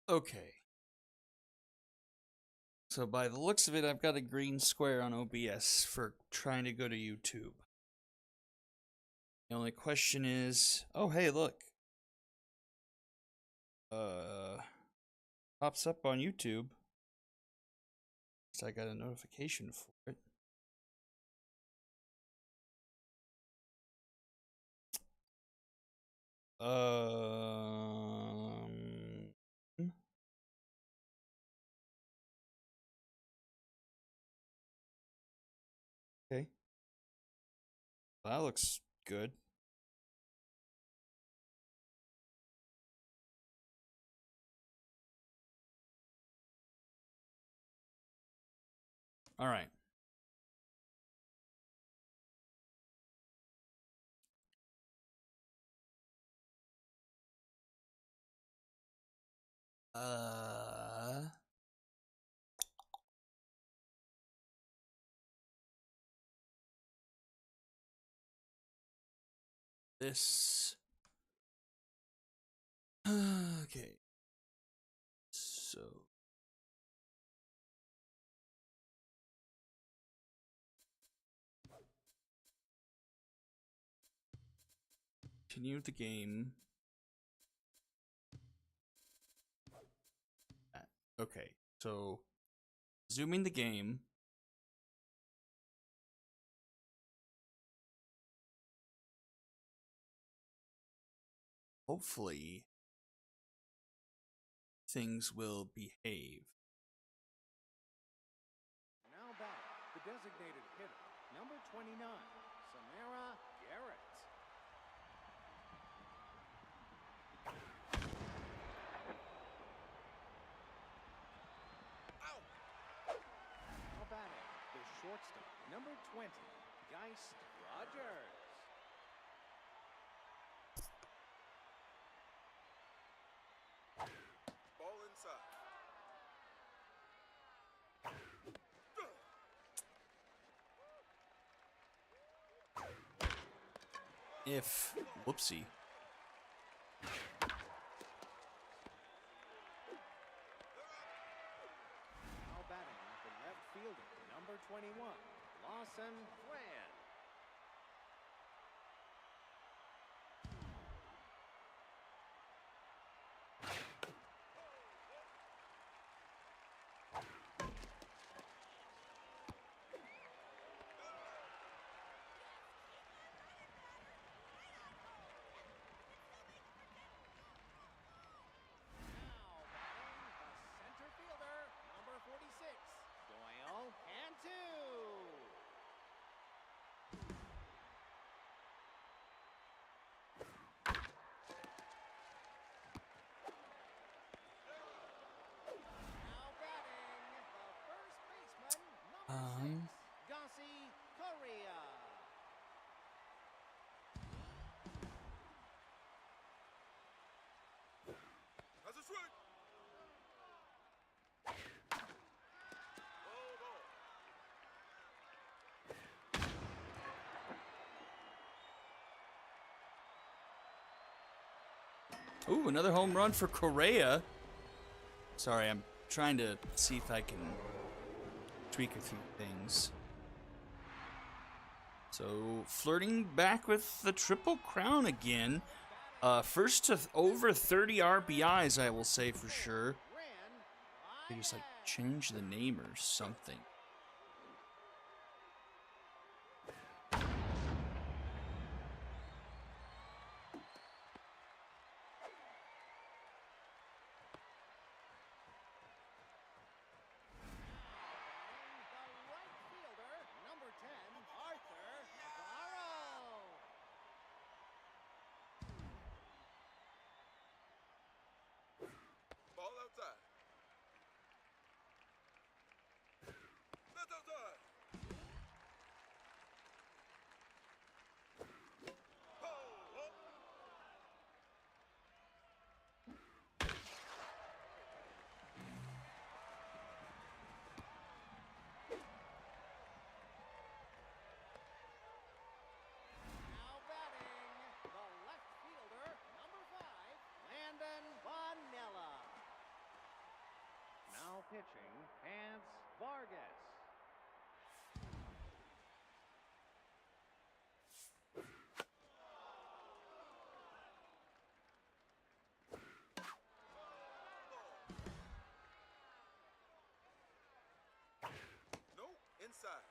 Okay. So by the looks of it, I've got a green square on OBS for trying to go to YouTube. The only question is, oh hey, look. Pops up on YouTube. So I got a notification for it. Okay. That looks good. All right. This. Okay. So. Continue the game. Okay. So. Zooming the game. Hopefully. Things will behave. Now back, the designated hitter, number 29, Samara Garrett. Ow! Now batting, the shortstop, number 20, Geist Rogers. Ball inside. Whoopsie. Now batting, the left fielder, number 21, Lawson Flan. Now batting, the center fielder, number 46, Doyle Cantu. Now batting, the first baseman, number 6, Gossi Correa. That's a swing. Ooh, another home run for Correa. Sorry, I'm trying to see if I can tweak a few things. So, flirting back with the Triple Crown again. First to over 30 RBIs, I will say for sure. They just like change the name or something. The right fielder, number 10, Arthur Navarro. Ball outside. pitching, Hans Vargas. No, inside.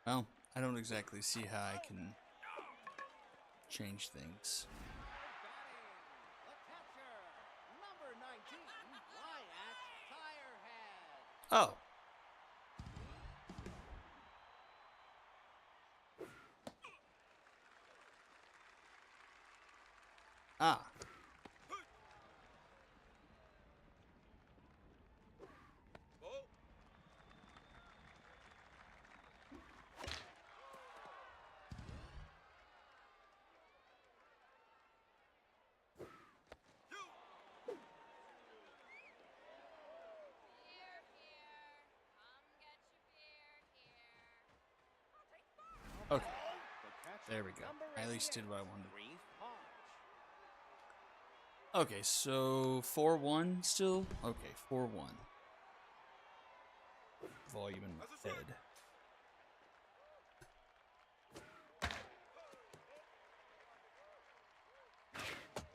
Well, I don't exactly see how I can change things. The catcher, number 19, Wyatt Tirehead. Oh. Ah. Ball. Beer here. Come get your beer here. Okay. The catcher, There we go. number I at least 88, did what I wanted. Reef Hodge. Okay, so 4-1 still? Okay, 4-1. Volume in my head.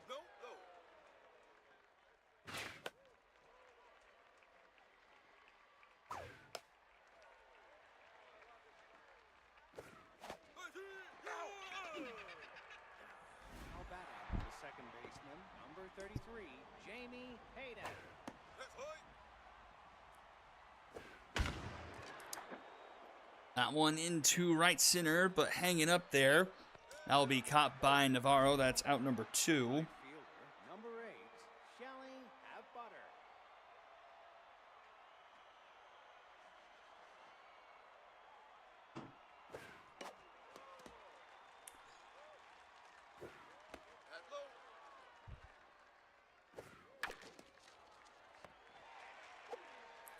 No, no. Now batting, the second baseman, number 33, Jamie Hayden. That's high. That one into right center, but hanging up there. That'll be caught by Navarro. That's out number 2. Fielder, number 8, Shelly Butter. At low.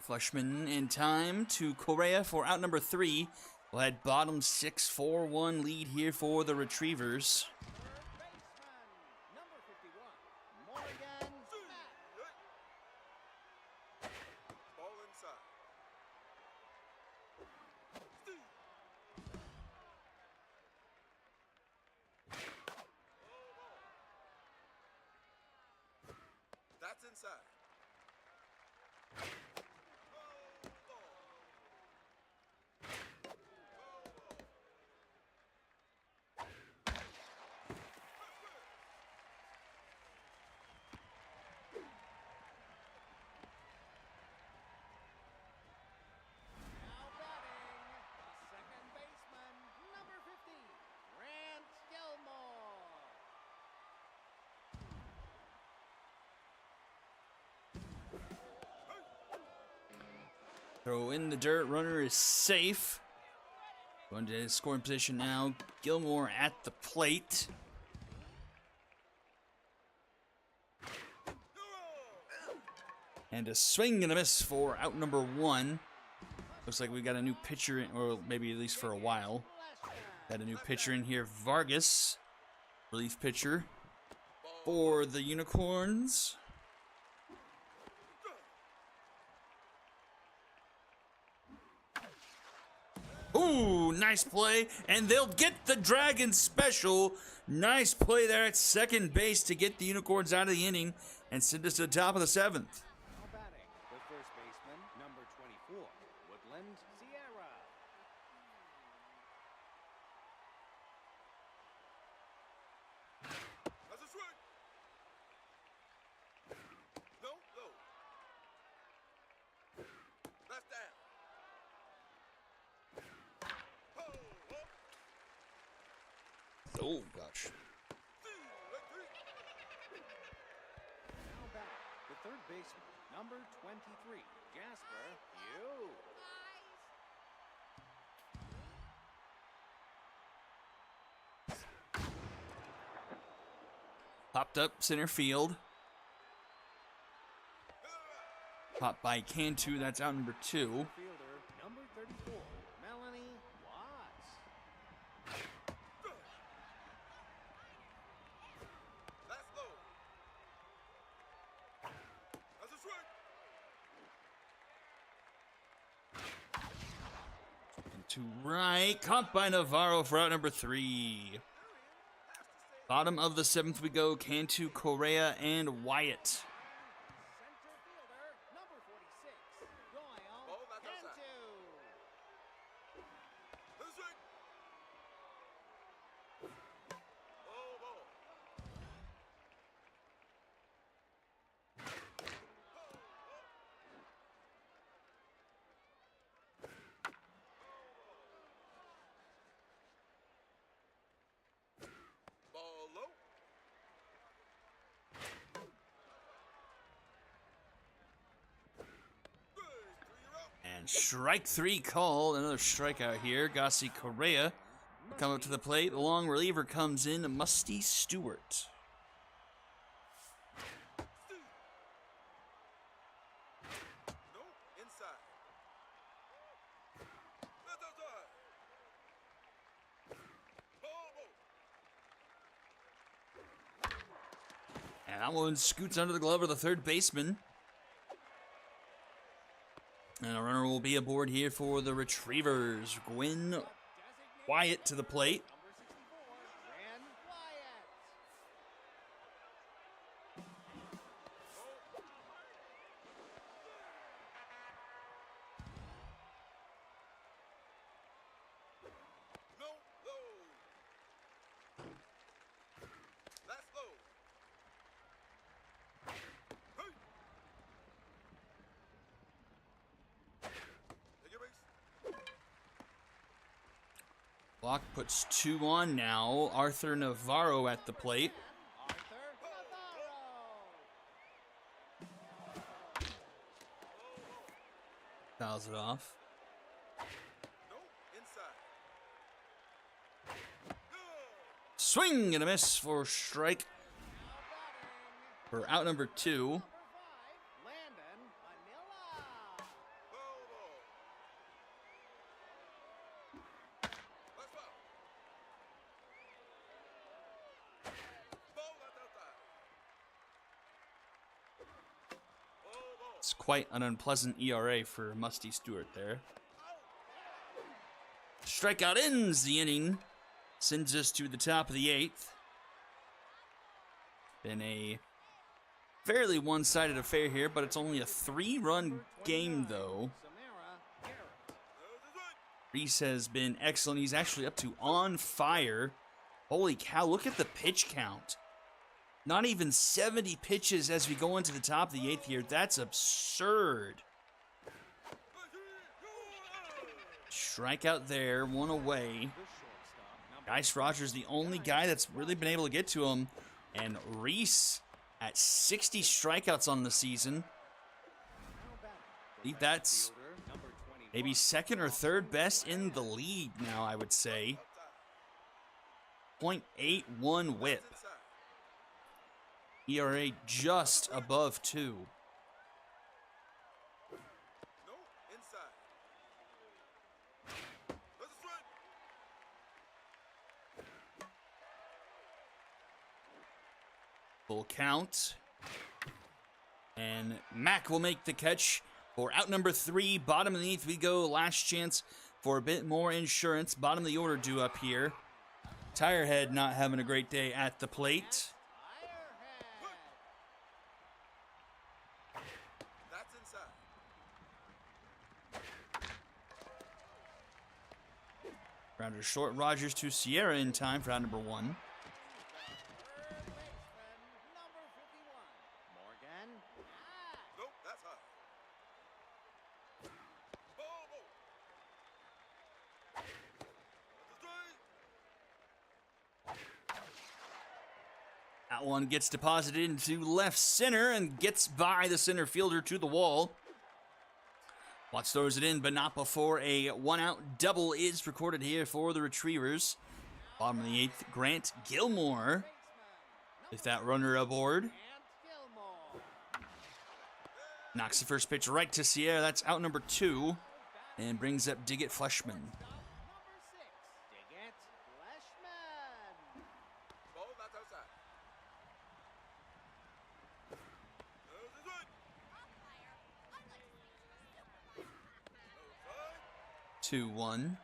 Fleshman in time to Correa for out number 3. We'll head bottom 6, 4-1 lead here for the Retrievers. Third baseman, number 51, Morgan Matt. Ball inside. That's inside. Now batting, the second baseman, number 50, Grant Gilmore. Throw in the dirt. Runner is safe. Going to his scoring position now. Gilmore at the plate. And a swing and a miss for out number 1. Looks like we got a new pitcher in, or maybe at least for a while. Got a new pitcher in here, Vargas. Relief pitcher for the Unicorns. Ooh, nice play. And they'll get the Dragon special. Nice play there at second base to get the Unicorns out of the inning and send us to the top of the 7th. Now batting, the first baseman, number 24, Woodland Sierra. That's a swing. No, no. That's down. Oh, gosh. Now batting, the third baseman, number 23, Jasper Hughes. Popped up center field. Popped by Cantu. That's out number 2. Fielder, number 34, Melanie Watts. That's low. That's a swing. to right. Caught by Navarro for out number 3. Bottom of the 7th we go. Cantu, Correa, and Wyatt. Center fielder, number 46, Doyle Ball that's outside. Cantu. To the swing. Ball. Ball low. Good. 3-0. And strike 3 called. Another strikeout here. Gassi Correa come up to the plate. The long reliever comes in. Musty Stewart. No, inside. That's outside. Ball. And that one scoots under the glove of the third baseman. And a runner will be aboard here for the Retrievers. Gwynn Wyatt to the plate. Number 64, Ran Wyatt. No, low. That's low. Hey. Take your base. Block puts 2 on now. Arthur Navarro at the plate. Arthur Navarro. Fouls it off. No, inside. Good. Swing and a miss for strike for out number 2. Number 5, Landon Manila. Ball. Let's go. Ball that's outside. Ball. It's quite an unpleasant ERA for Musty Stewart there. Strikeout ends the inning. Sends us to the top of the 8th. Been a fairly one-sided affair here, but it's only a 3-run game, though. Samara Garrett. There's the swing. Reese has been excellent. He's actually up to on fire. Holy cow, look at the pitch count. Not even 70 pitches as we go into the top of the 8th here. That's absurd. Strikeout there, 1 away. Dice Rogers, the only guy that's really been able to get to him. And Reese at 60 strikeouts on the season. I think that's maybe second or third best in the league now, I would say. .81 whip. Inside. ERA just above 2. No, inside. There's the swing. Full count. And Mack will make the catch for out number 3. Bottom of the 8th we go. Last chance for a bit more insurance. Bottom of the order due up here. Tirehead not having a great day at the plate. That's inside. Rounder short. Rogers to Sierra in time for out number 1. Third baseman, number 51, Morgan. Nope, that's high. Ball. That's the swing. That one gets deposited into left center and gets by the center fielder to the wall. Watts throws it in, but not before a 1-out double is recorded here for the Retrievers. Bottom of the 8th, Grant Gilmore with that runner aboard. And Gilmore. Knocks the first pitch right to Sierra. That's out number 2. And brings up Diggett Fleshman. Number 6, Diggett Fleshman. Ball, that's outside. There's the swing. Umpire, I'd like to speak to the supervisor. Outside. 2-1.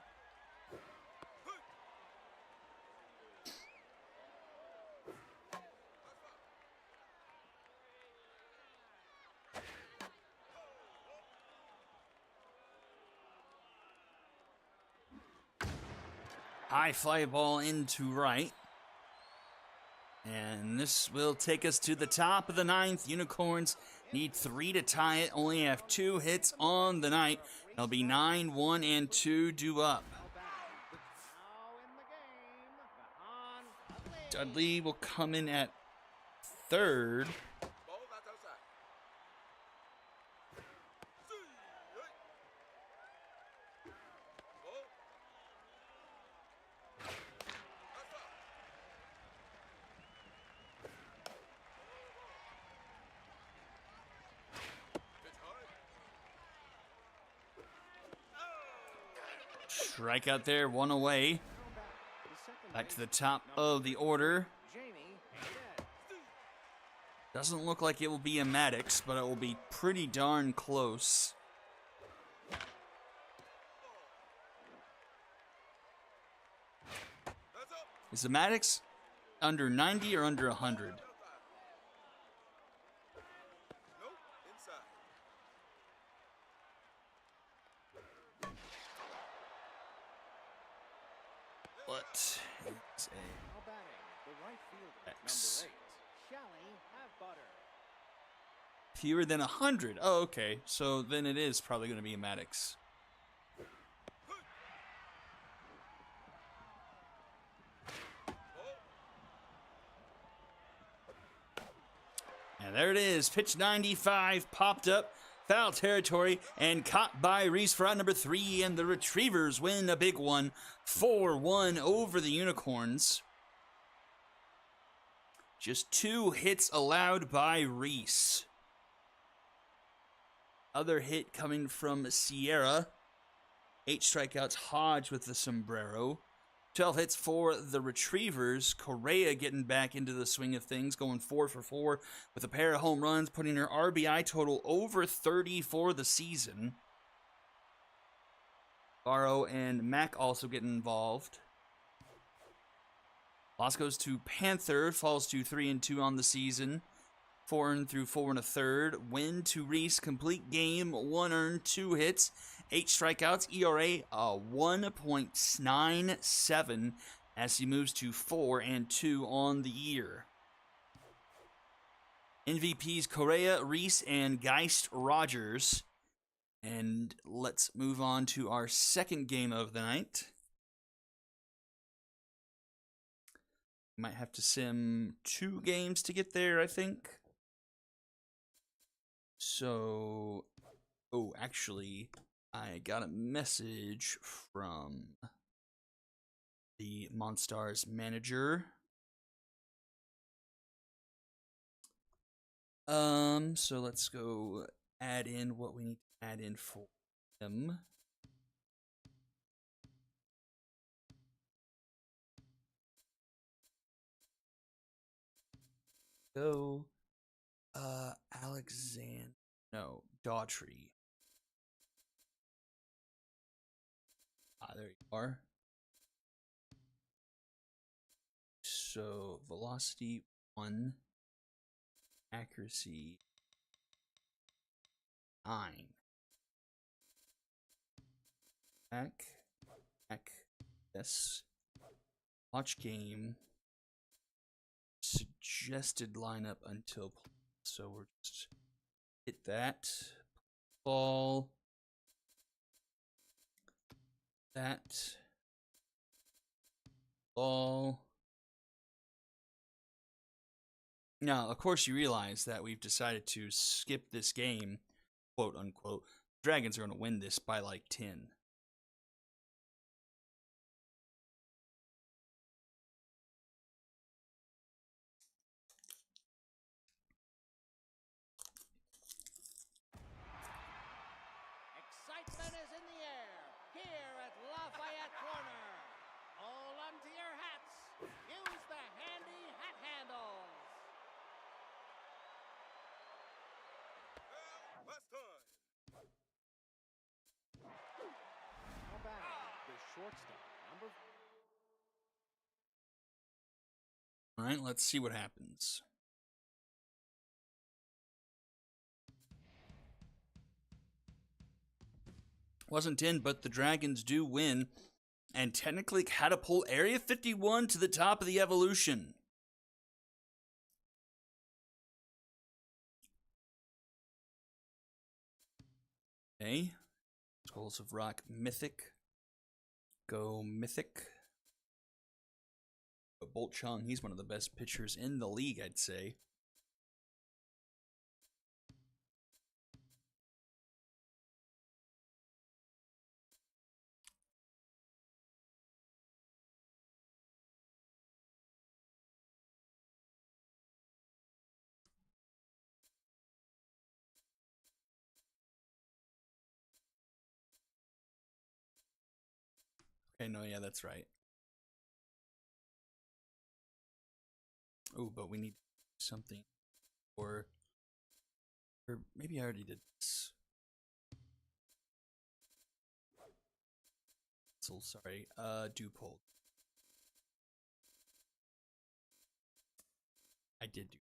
High fly ball into right. And this will take us to the top of the ninth. Unicorns need 3 to tie it. Only have 2 hits on the night. It'll be 9, 1, and 2 due up. Now in the game, Vahan Dudley will come in at third. Ball, that's outside. See, right. Ball. That's up. Pitch hard. Strikeout there, 1 away. Back to the top of the order. Jamie dead. Doesn't look like it will be a Maddox, but it will be pretty darn close. That's up. Is the Maddox under 90 or under 100? Nope, inside. But it's a Now batting, the right fielder, X. number 8. Shally have butter. fewer than 100. Oh, okay. So then it is probably going to be a Maddox. And there it is. Pitch 95 popped up. Foul territory and caught by Reese for out number 3. And the Retrievers win a big one. 4-1 over the Unicorns. Just 2 hits allowed by Reese. Other hit coming from Sierra. 8 strikeouts. Hodge with the sombrero. 12 hits for the Retrievers. Correa getting back into the swing of things, going 4 for 4 with a pair of home runs, putting her RBI total over 30 for the season. Barrow and Mack also getting involved. Loss goes to Panther, falls to 3-2 on the season. 4 earned through 4 1/3. Win to Reese, complete game, 1 earned, 2 hits, 8 strikeouts, ERA 1.97 as he moves to 4-2 on the year. MVPs Correa, Reese, and Geist Rogers. And let's move on to our second game of the night. Might have to sim 2 games to get there, I think. So, oh, actually, I got a message from the Monstars manager. So let's go add in what we need to add in for him. Go, Alexander, no, Daughtry. There you are. So, velocity 1, accuracy 9. Back, yes. Watch game. Suggested lineup until play. So we're just hit that. Ball. That. Ball. Now, of course, you realize that we've decided to skip this game, quote unquote. Dragons are going to win this by like 10. Excitement is in the air here at Lafayette Corner. Hold on to your hats. Use the handy hat handles. Last time. Now batting, the shortstop, number All right, let's see what happens. Wasn't 10, but the Dragons do win And technically catapult Area 51 to the top of the evolution. Okay. Skulls of Rock Mythic. Go Mythic. Bolt Chung, he's one of the best pitchers in the league, I'd say. Okay, no, yeah, that's right. Oh, but we need something. Or maybe I already did this. So sorry. Dupold. I did do.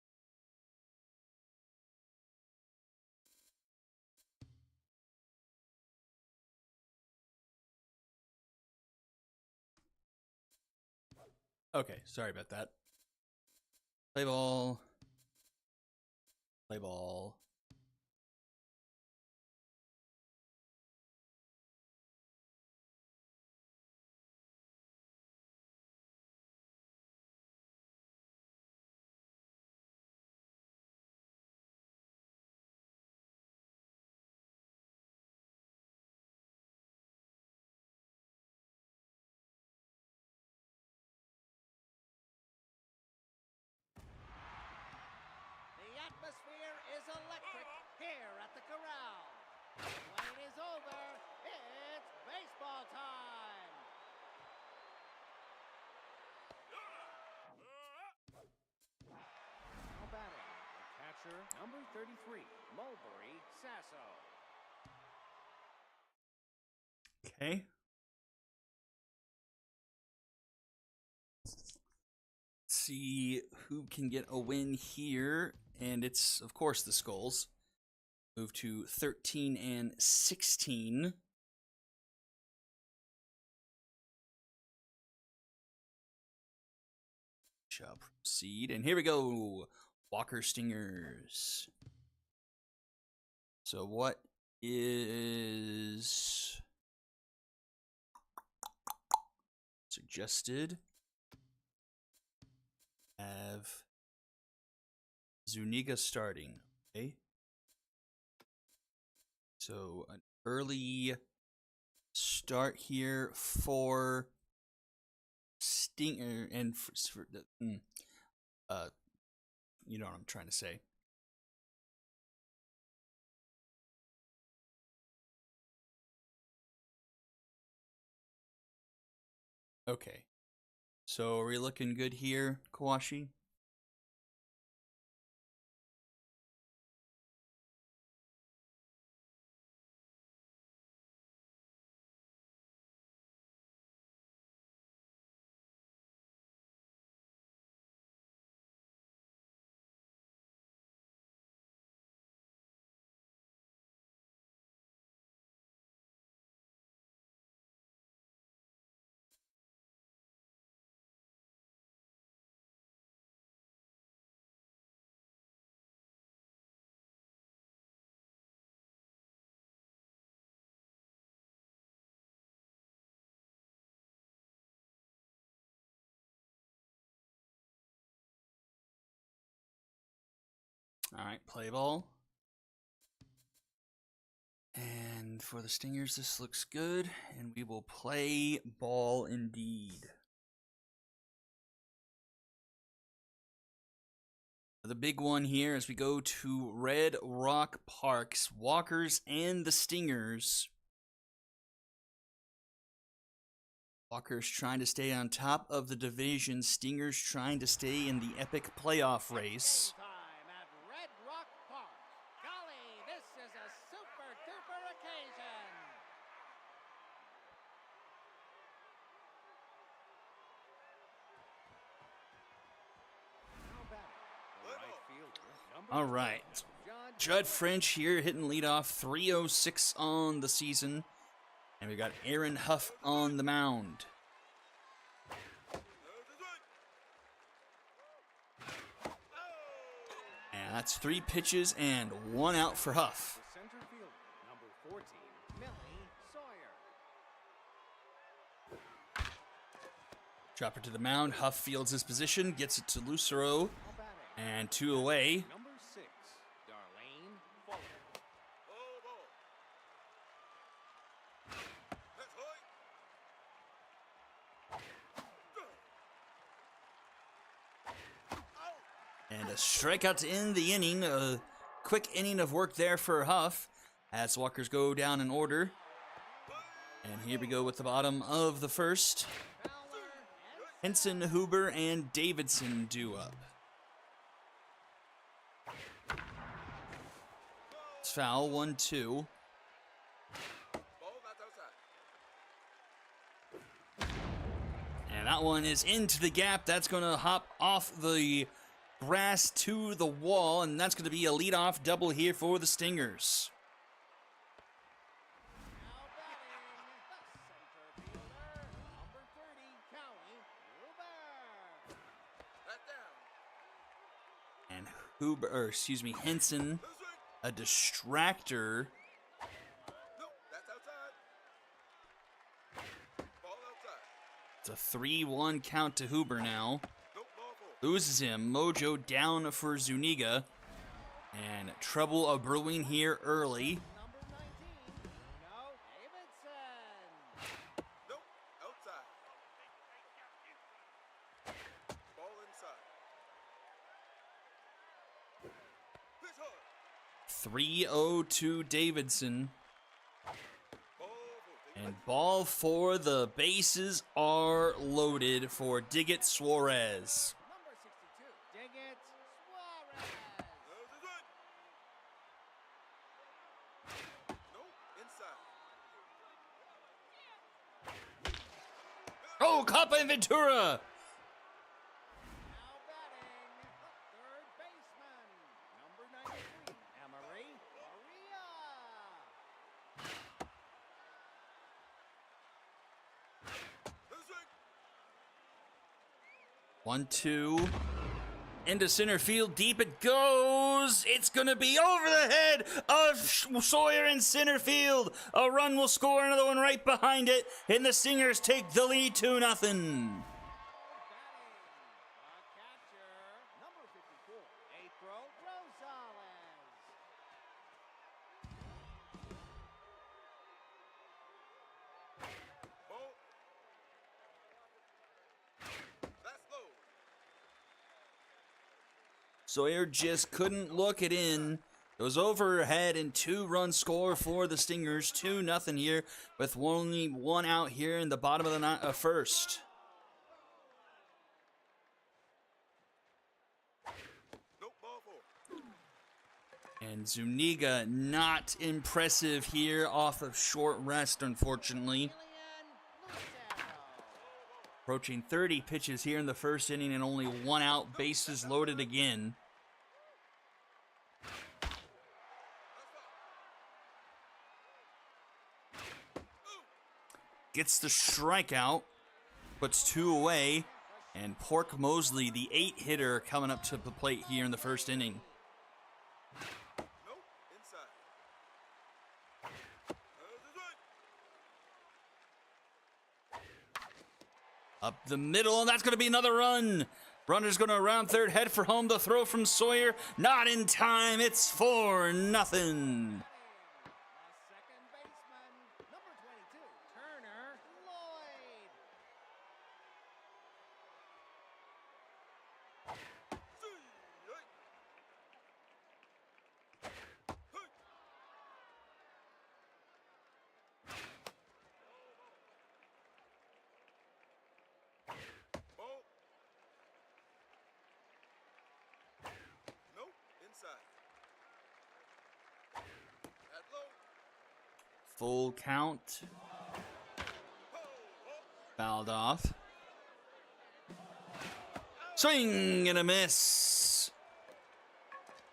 Okay, sorry about that. Play ball. Play ball. The atmosphere is electric here at the Corral. When it is over, it's baseball time. Now batting, the catcher, number 33, Mulberry Sasso. Okay. See who can get a win here. And it's, of course, the Skulls. Move to 13 and 16. Shall proceed. And here we go. Walker Stingers. So what is suggested? Have Zuniga starting. Okay. So an early start here for Stinger and for the you know what I'm trying to say. Okay. So are we looking good here, Kawashi? All right, play ball. And for the Stingers, this looks good. And we will play ball indeed. The big one here as we go to Red Rock Parks, Walkers and the Stingers. Walkers trying to stay on top of the division. Stingers trying to stay in the epic playoff race. Time at Red Rock Park. Golly, this is a super duper occasion. Now batting, the right fielder, number All right. 12, Judd French here hitting leadoff, 306 on the season. And we got Aaron Huff on the mound. That's 3 pitches and 1 out for Huff. The center fielder, number 14, Millie Sawyer. Dropper to the mound. Huff fields his position, gets it to Lucero, Now batting, and 2 away. number 6, Darlene Fuller. Oh, ball. That's high. Out. And a strikeout to end the inning. A quick inning of work there for Huff as Walkers go down in order. And here we go with the bottom of the first. Fowler and Henson, Huber, and Davidson due up. It's foul, 1-2. Ball not outside. And that one is into the gap. That's going to hop off the grass to the wall, and that's going to be a leadoff double here for the Stingers. now batting, the center fielder, number 30, Callie Huber. That down. And Henson, That's right. a distractor. Nope, that's outside. Ball outside. It's a 3-1 count to Huber now. Nope, ball 4. Loses him. Mojo down for Zuniga. And trouble a brewing here early. Number 19, Bruno Davidson. Nope, outside. Ball inside. Pitch hard. 3-0 to Davidson. Ball 4. And ball 4. The bases are loaded for Diggett Suarez. Number 62, Diggett Suarez. That's right. Nope, inside. Oh, Capa and Ventura! Now batting, third baseman, number 93, Emery Maria. That's right. 1-2. Into center field. Deep it goes. It's going to be over the head of Sawyer in center field. A run will score, another one right behind it. And the Stingers take the lead 2-0. Batting, the catcher, number 54, April Rosales. Ball. That's low. Sawyer just couldn't look it in. Goes overhead and 2-run score for the Stingers. 2-0 here with only 1 out here in the bottom of the first. Nope, ball 4. And Zuniga not impressive here off of short rest, unfortunately. Julian Lucero. Approaching 30 pitches here in the first inning and only 1 out, bases loaded again. Gets the strikeout, puts 2 away, and Pork Mosley, the 8-hitter, coming up to the plate here in the first inning. Nope, inside. That's right. Up the middle, and that's going to be another run. Runner's going to round third, head for home. The throw from Sawyer, not in time. It's 4-0. The second baseman, number 22, Turner Lloyd. See, right. Hey. Ball. Nope, inside. At low. Full count. Ho, ho. Fouled off. Swing and a miss.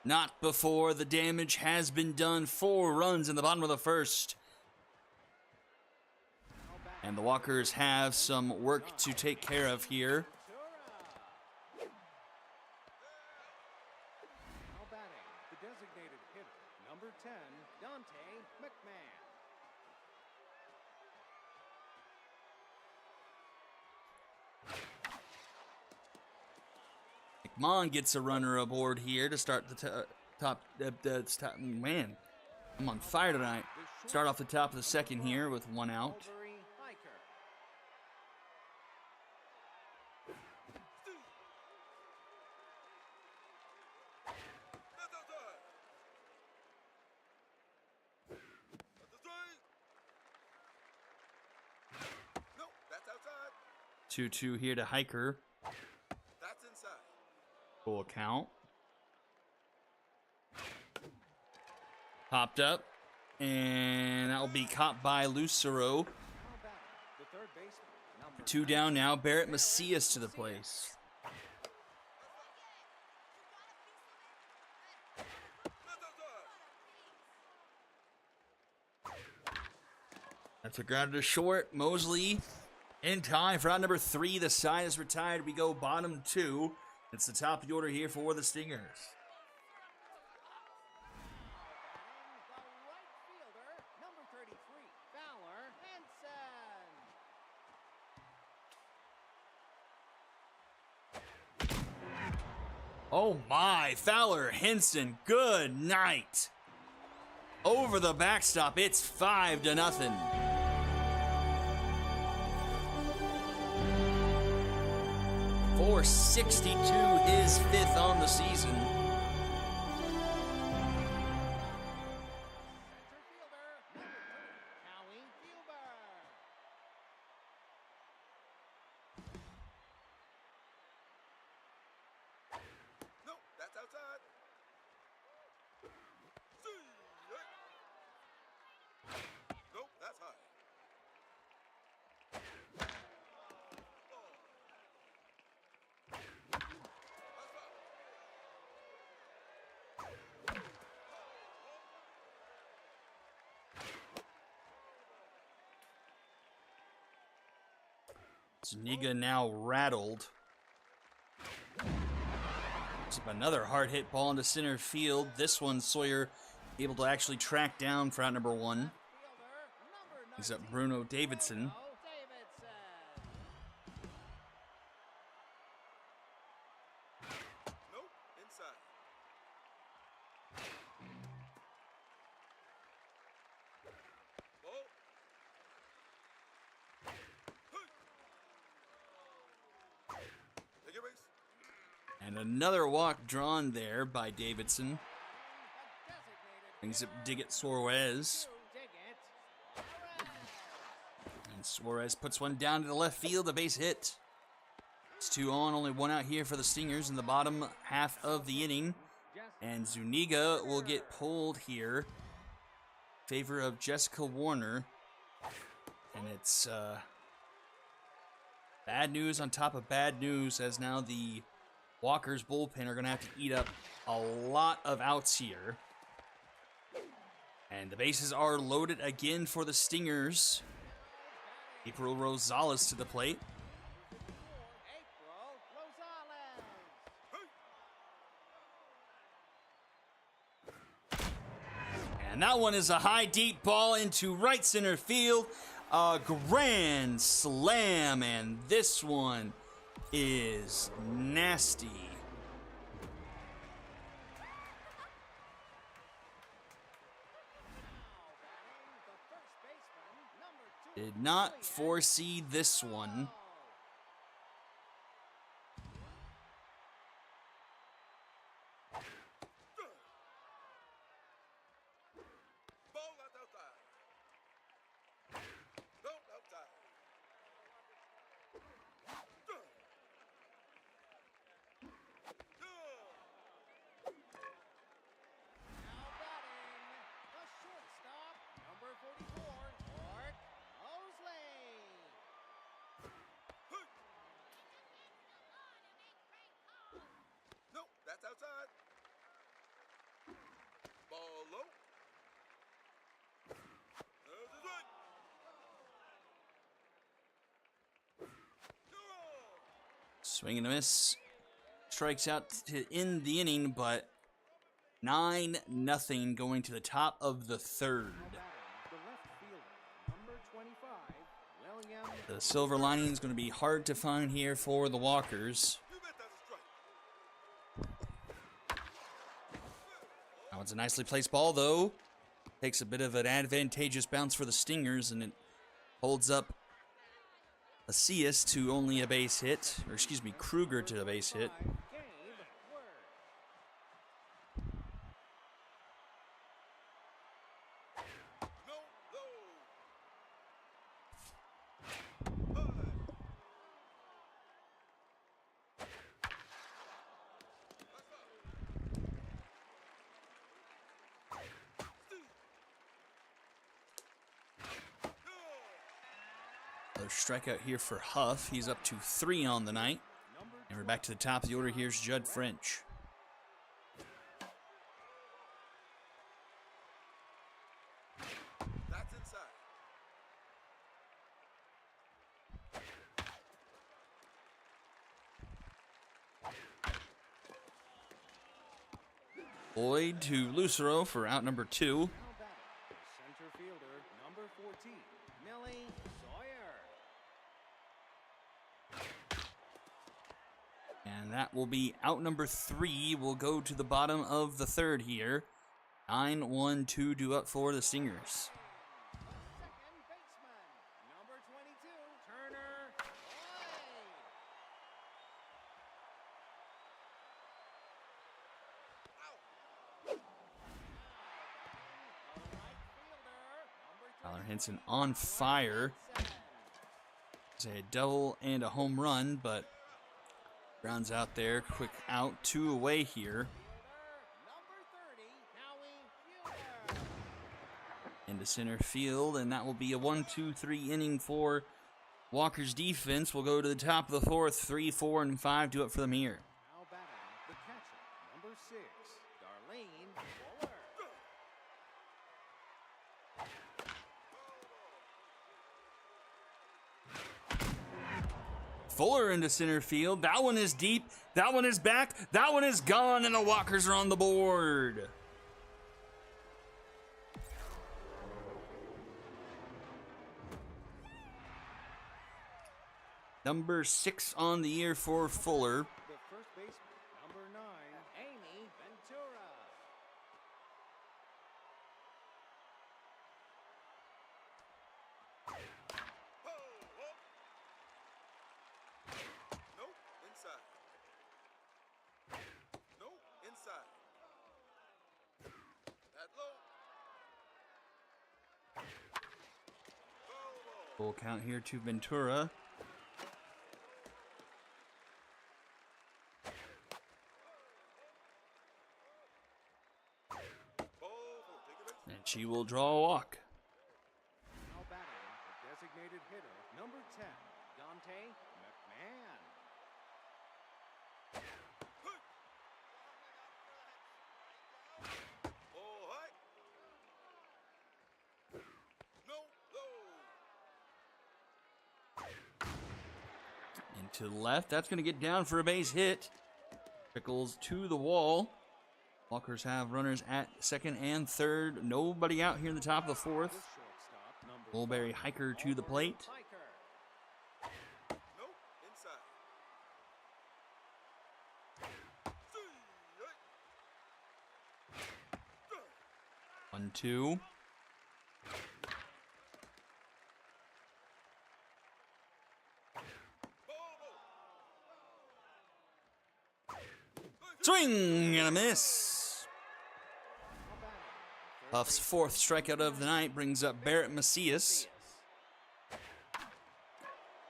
Not before the damage has been done. 4 runs in the bottom of the first. And the Walkers have some work to take care of here. Now batting, number 10, Dante McMahon. McMahon gets a runner aboard here to start the top. Man, I'm on fire tonight. Start off the top of the second here with one out. Mulberry Hiker. That's outside. That's the strike. No, that's outside. 2-2 here to Hiker. That's inside. Full count. Popped up. And that will be caught by Lucero. Now batting, the third baseman, number 2 down now. Barrett Macias to the place. That's outside. That's a ground to short. Mosley in time for out number 3. The side is retired. We go bottom 2. It's the top of the order here for the Stingers. The right fielder, number 33, Fowler Henson. Oh my, Fowler Henson, good night. Over the backstop, it's 5-0. .462, his 5th on the season. Center fielder, number 3, Howie Huber. No, that's outside. See, nope, that's high. Zuniga now rattled. Another hard hit ball into center field. This one Sawyer able to actually track down for out number 1. Fielder, number He's up 19, Bruno Davidson. Davidson. Nope, inside. Ball. Hey. Take your base. And another walk drawn there by Davidson. Brings up Diggett Suarez. And Suarez puts one down to the left field, a base hit. It's 2 on, only 1 out here for the Stingers in the bottom half of the inning. And Zuniga will get pulled here. Favor of Jessica Warner. And it's bad news on top of bad news, as now the Walker's bullpen are going to have to eat up a lot of outs here. And the bases are loaded again for the Stingers. April Rosales to the plate. April Rosales. And that one is a high, deep ball into right center field. A grand slam, and this one is nasty. Did not foresee this one. Ball, that's outside. No, outside. Now batting, the shortstop, number 44, Mark Mosley. No, that's outside. Ball low. There's the strike. Swing and a miss. Strikes out to end the inning, but 9-0 going to the top of the third. The left fielder, number 25, William. The silver lining is going to be hard to find here for the Walkers. You bet that's a strike. Now it's a nicely placed ball, though. Takes a bit of an advantageous bounce for the Stingers, and it holds up Macias to only a base hit, or excuse me, Kruger to a base hit. Gabe Word. No, low. High. Another strikeout here for Huff. He's up to 3 on the night. And we're back to the top of the order. Here's Judd French. That's inside. Lloyd to Lucero for out number 2. Now batting, center fielder, number 14, Millie Sawyer. And that will be out number 3. We'll go to the bottom of the third here. 9-1-2 due up for the Stingers. Second baseman, number 22, Turner Boyd. Tyler Henson on fire. It's a double and a home run, but grounds out there. Quick out, 2 away here. Number 30, Howie Mueller. Into center field, and that will be a 1-2-3 inning for Walker's defense. We'll go to the top of the fourth. 3, 4, and 5 do it for them here. Now batting, the catcher, number 6, Darlene Fuller. Fuller into center field. That one is deep. That one is back. That one is gone, and the Walkers are on the board. Number 6 on the year for Fuller. The first baseman, number 9, Amy Ventura. No, inside. No, inside. That low. Foul ball. Full count here to Ventura. Ball four. Take a base. And she will draw a walk. Now batting, the designated hitter, number 10, Dante McMahon. Ball high. No, low. Into the left. That's going to get down for a base hit. Trickles to the wall. Walkers have runners at second and third. Nobody out here in the top of the fourth. Shortstop, number Mulberry 5, Hiker to the plate. Hiker. No, inside. See, 1-2. Swing and a miss. Puff's 4th strikeout of the night brings up Barrett Macias.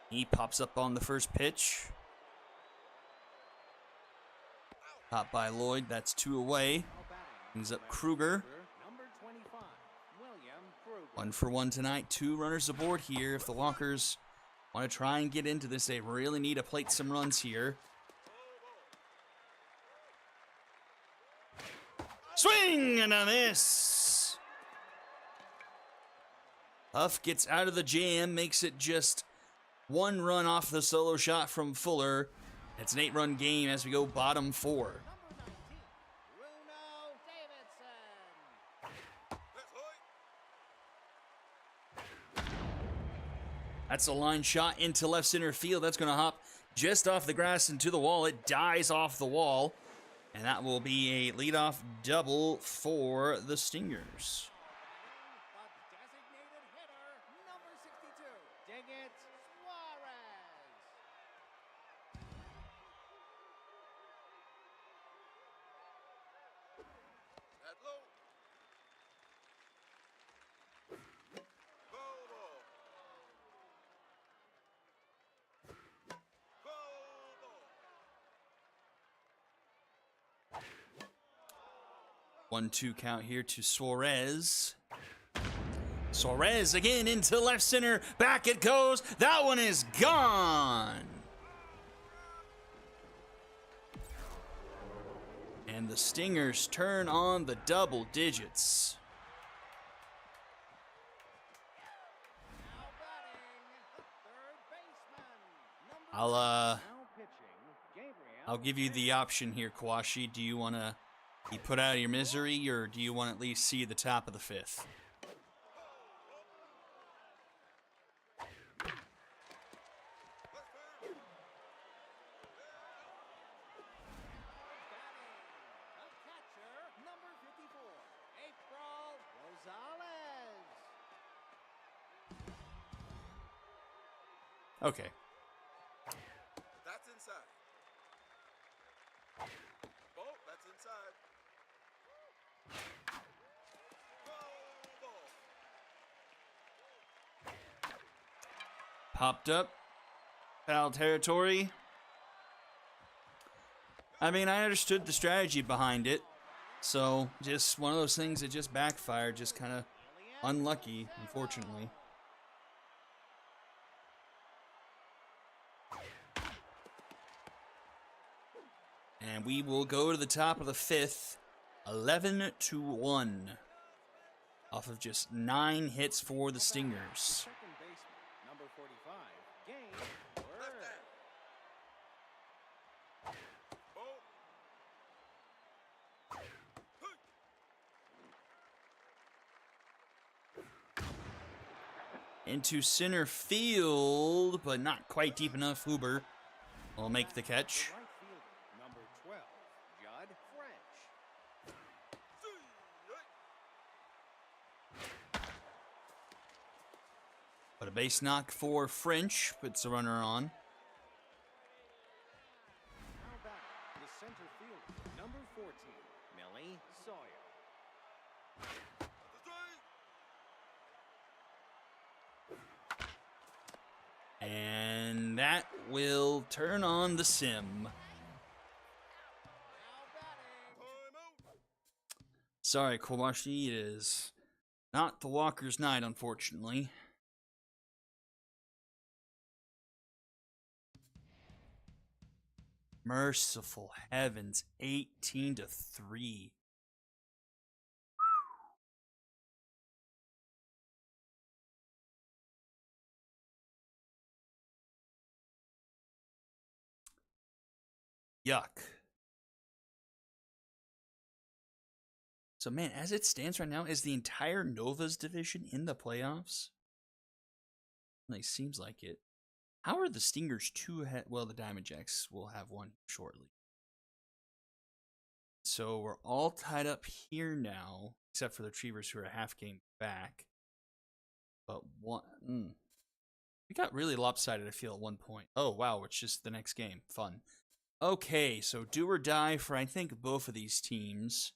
He pops up on the first pitch. Popped by Lloyd. That's 2 away. Brings up Kruger. Number 25, William Kruger. 1 for 1 tonight. 2 runners aboard here. If the Walkers want to try and get into this, they really need to plate some runs here. Swing and a miss. Huff gets out of the jam, makes it just 1 run off the solo shot from Fuller. It's an 8-run game as we go bottom 4. Number 19, Bruno That's a line shot into left center field. That's going to hop just off the grass into the wall. It dies off the wall. And that will be a leadoff double for the Stingers. The designated hitter, number 62. Ding it, Suarez. At low. Foul ball. Foul ball. 1-2 count here to Suarez. Suarez again into left center. Back it goes. That one is gone. And the Stingers turn on the double digits. Now batting, third baseman, number I'll now pitching, Gabriel. I'll give you the option here, Kawashi. Do you want to be put out of your misery, or do you want to at least see the top of the fifth? The catcher, number 54, April Rosales. Okay. That's inside. Ball, that's inside. Foul ball. Popped up. Foul territory. I mean, I understood the strategy behind it. So, just one of those things that just backfired. Just kind of unlucky, unfortunately. And we will go to the top of the fifth. 11-1. Off of just 9 hits for the Stingers. Second baseman, number 45, Game Left Word. hand. Ball. Into center field, but not quite deep enough. Huber will make the catch. Right fielder, number 12, Judd French. But a base knock for French puts the runner on. Now batting, the center fielder, number 14, Millie Sawyer. And that will turn on the sim. Now batting, Timeout. Sorry, Kawashi, it is not the Walker's night, unfortunately. Merciful heavens, 18-3. Yuck. So, man, as it stands right now, is the entire Novas division in the playoffs? It seems like it. How are the Stingers 2 ahead? Well, the Diamond Jacks will have one shortly. So we're all tied up here now, except for the Retrievers, who are a half game back. But one, we got really lopsided, I feel, at one point. Oh, wow, it's just the next game. Fun. Okay, so do or die for, I think, both of these teams.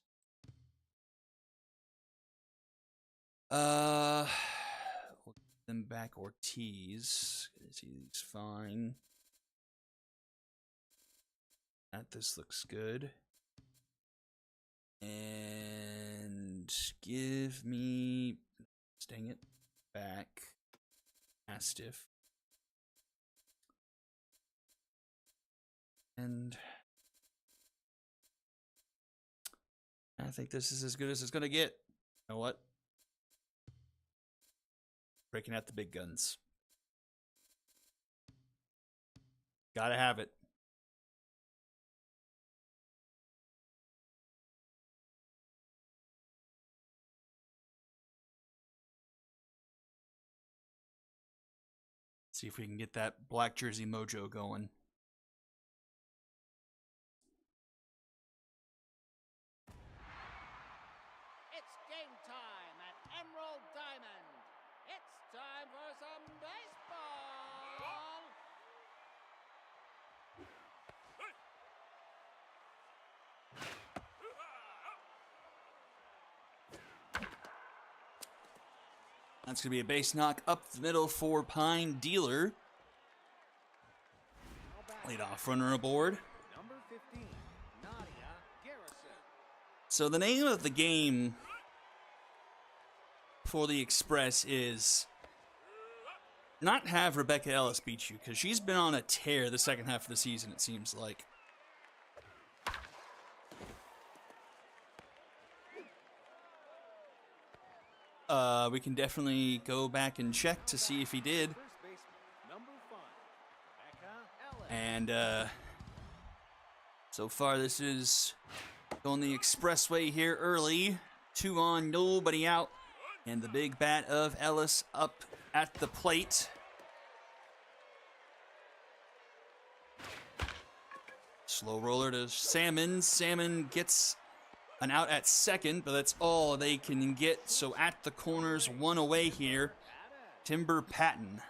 We'll get them back Ortiz. He's fine. This looks good. And give me, dang it, back Mastiff. And I think this is as good as it's going to get. You know what? Breaking out the big guns. Gotta have it. See if we can get that black jersey mojo going. It's game time at Emerald Diamond. It's time for some baseball. That's going to be a base knock up the middle for Pine Dealer. Leadoff runner aboard. Number 15, Nadia Garrison. So the name of the game for the Express is not have Rebecca Ellis beat you, because she's been on a tear the second half of the season, it seems like. We can definitely go back and check to see if he did. First baseman, number 5, Rebecca Ellis. And so far this is going the expressway here early. 2 on, nobody out. And the big bat of Ellis up at the plate. Slow roller to Salmon. Salmon gets an out at second, but that's all they can get. So at the corners, 1 away here. Timber Patton.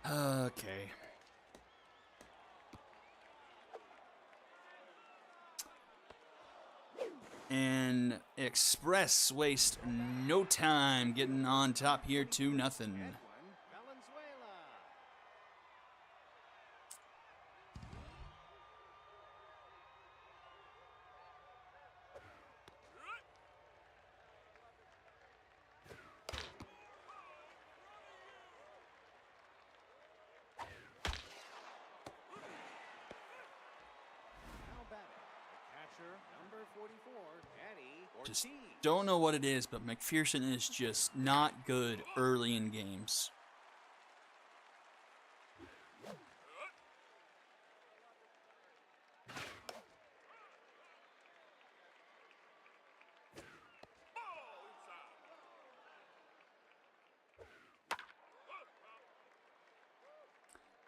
Okay. And Express waste no time getting on top here, 2-0. Valenzuela. Now batting, the catcher, number 44, Eddie Just Ortiz. don't know what it is, but McPherson is just not good early in games.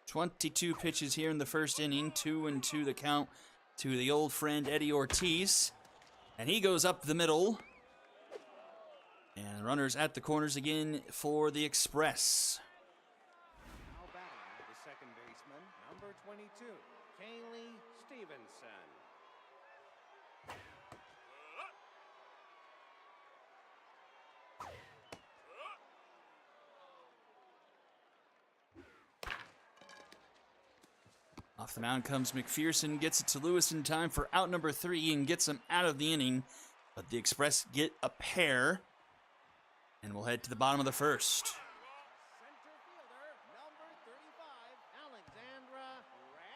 "22 pitches here in the first inning, 2-2 the count to the old friend Eddie Ortiz. And he goes up the middle. And runners at the corners again for the Express. Now batting, the second baseman, number 22, Kaylee Stevenson. Off the mound comes McPherson, gets it to Lewis in time for out number 3 and gets him out of the inning. But the Express get a pair. And we'll head to the bottom of the first. Center fielder, number 35, Alexandra Rant.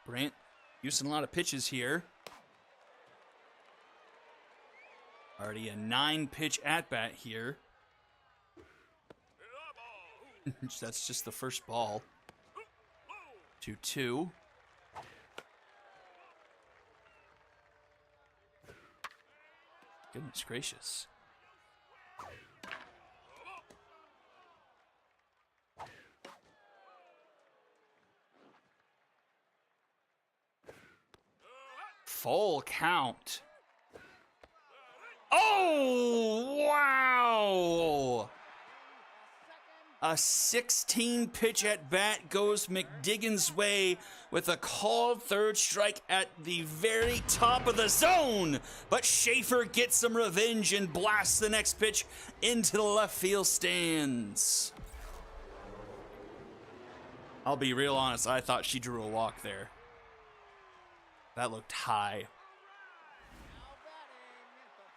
Brant using a lot of pitches here. Already a 9-pitch at-bat here. That's just the first ball. 2-2. Goodness gracious. Full count. Oh, wow! A 16-pitch at bat goes McDigan's way with a called third strike at the very top of the zone. But Schaefer gets some revenge and blasts the next pitch into the left field stands. I'll be real honest, I thought she drew a walk there. That looked high. Now batting,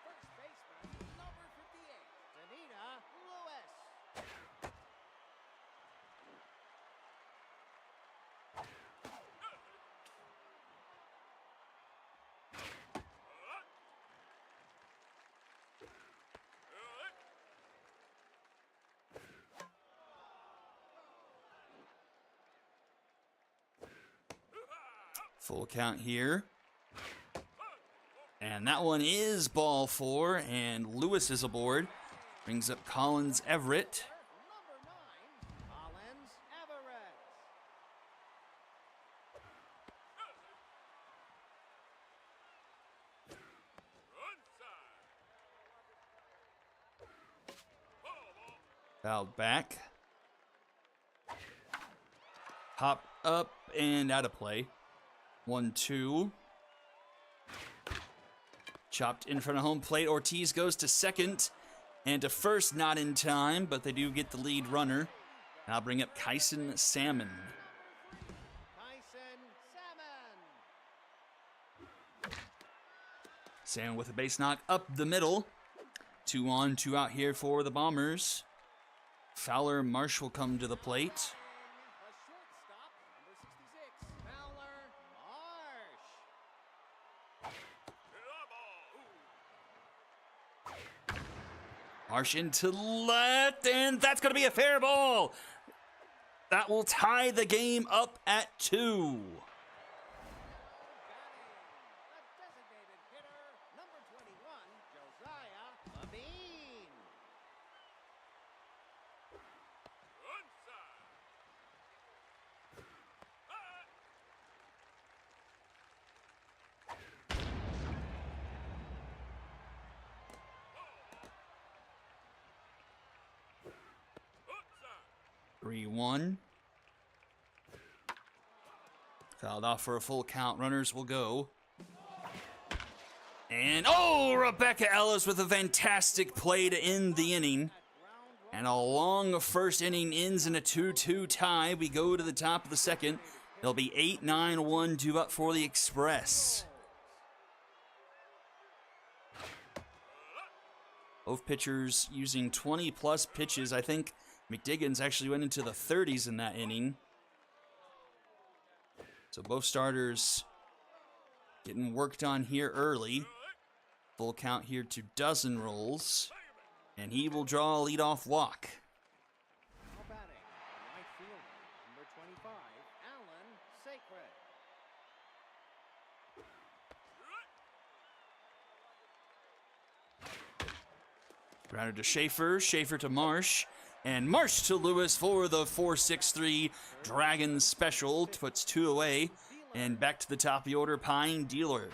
the Full count here. And that one is ball 4, and Lewis is aboard. Brings up Collins Everett. Number 9, Collins Everett. Fouled back. Hop up and out of play. 1-2. Chopped in front of home plate. Ortiz goes to second. And to first, not in time, but they do get the lead runner. Now bring up Kyson Salmon. Tyson Salmon. Salmon with a base knock up the middle. 2 on, 2 out here for the Bombers. Fowler Marsh will come to the plate. A shortstop, number 66, Fowler Marsh. Marsh into left, and that's going to be a fair ball. That will tie the game up at 2. Batting, the designated hitter, number 21, Josiah Levine. Three, 1. Fouled off for a full count. Runners will go. And, oh, Rebecca Ellis with a fantastic play to end the inning. And a long first inning ends in a 2-2 tie. We go to the top of the second. It'll be 8-9-1 due up for the Express. Both pitchers using 20-plus pitches. I think McDiggins actually went into the 30s in that inning. So both starters getting worked on here early. Full count here to dozen rolls. And he will draw a leadoff walk. Now batting, the right fielder, number 25, Alan Sacred. Grounder to Schaefer, Schaefer to Marsh, and Marsh to Lewis for the 4-6-3 Dragons special. Puts 2 away, and back to the top of the order, Pine Dealer.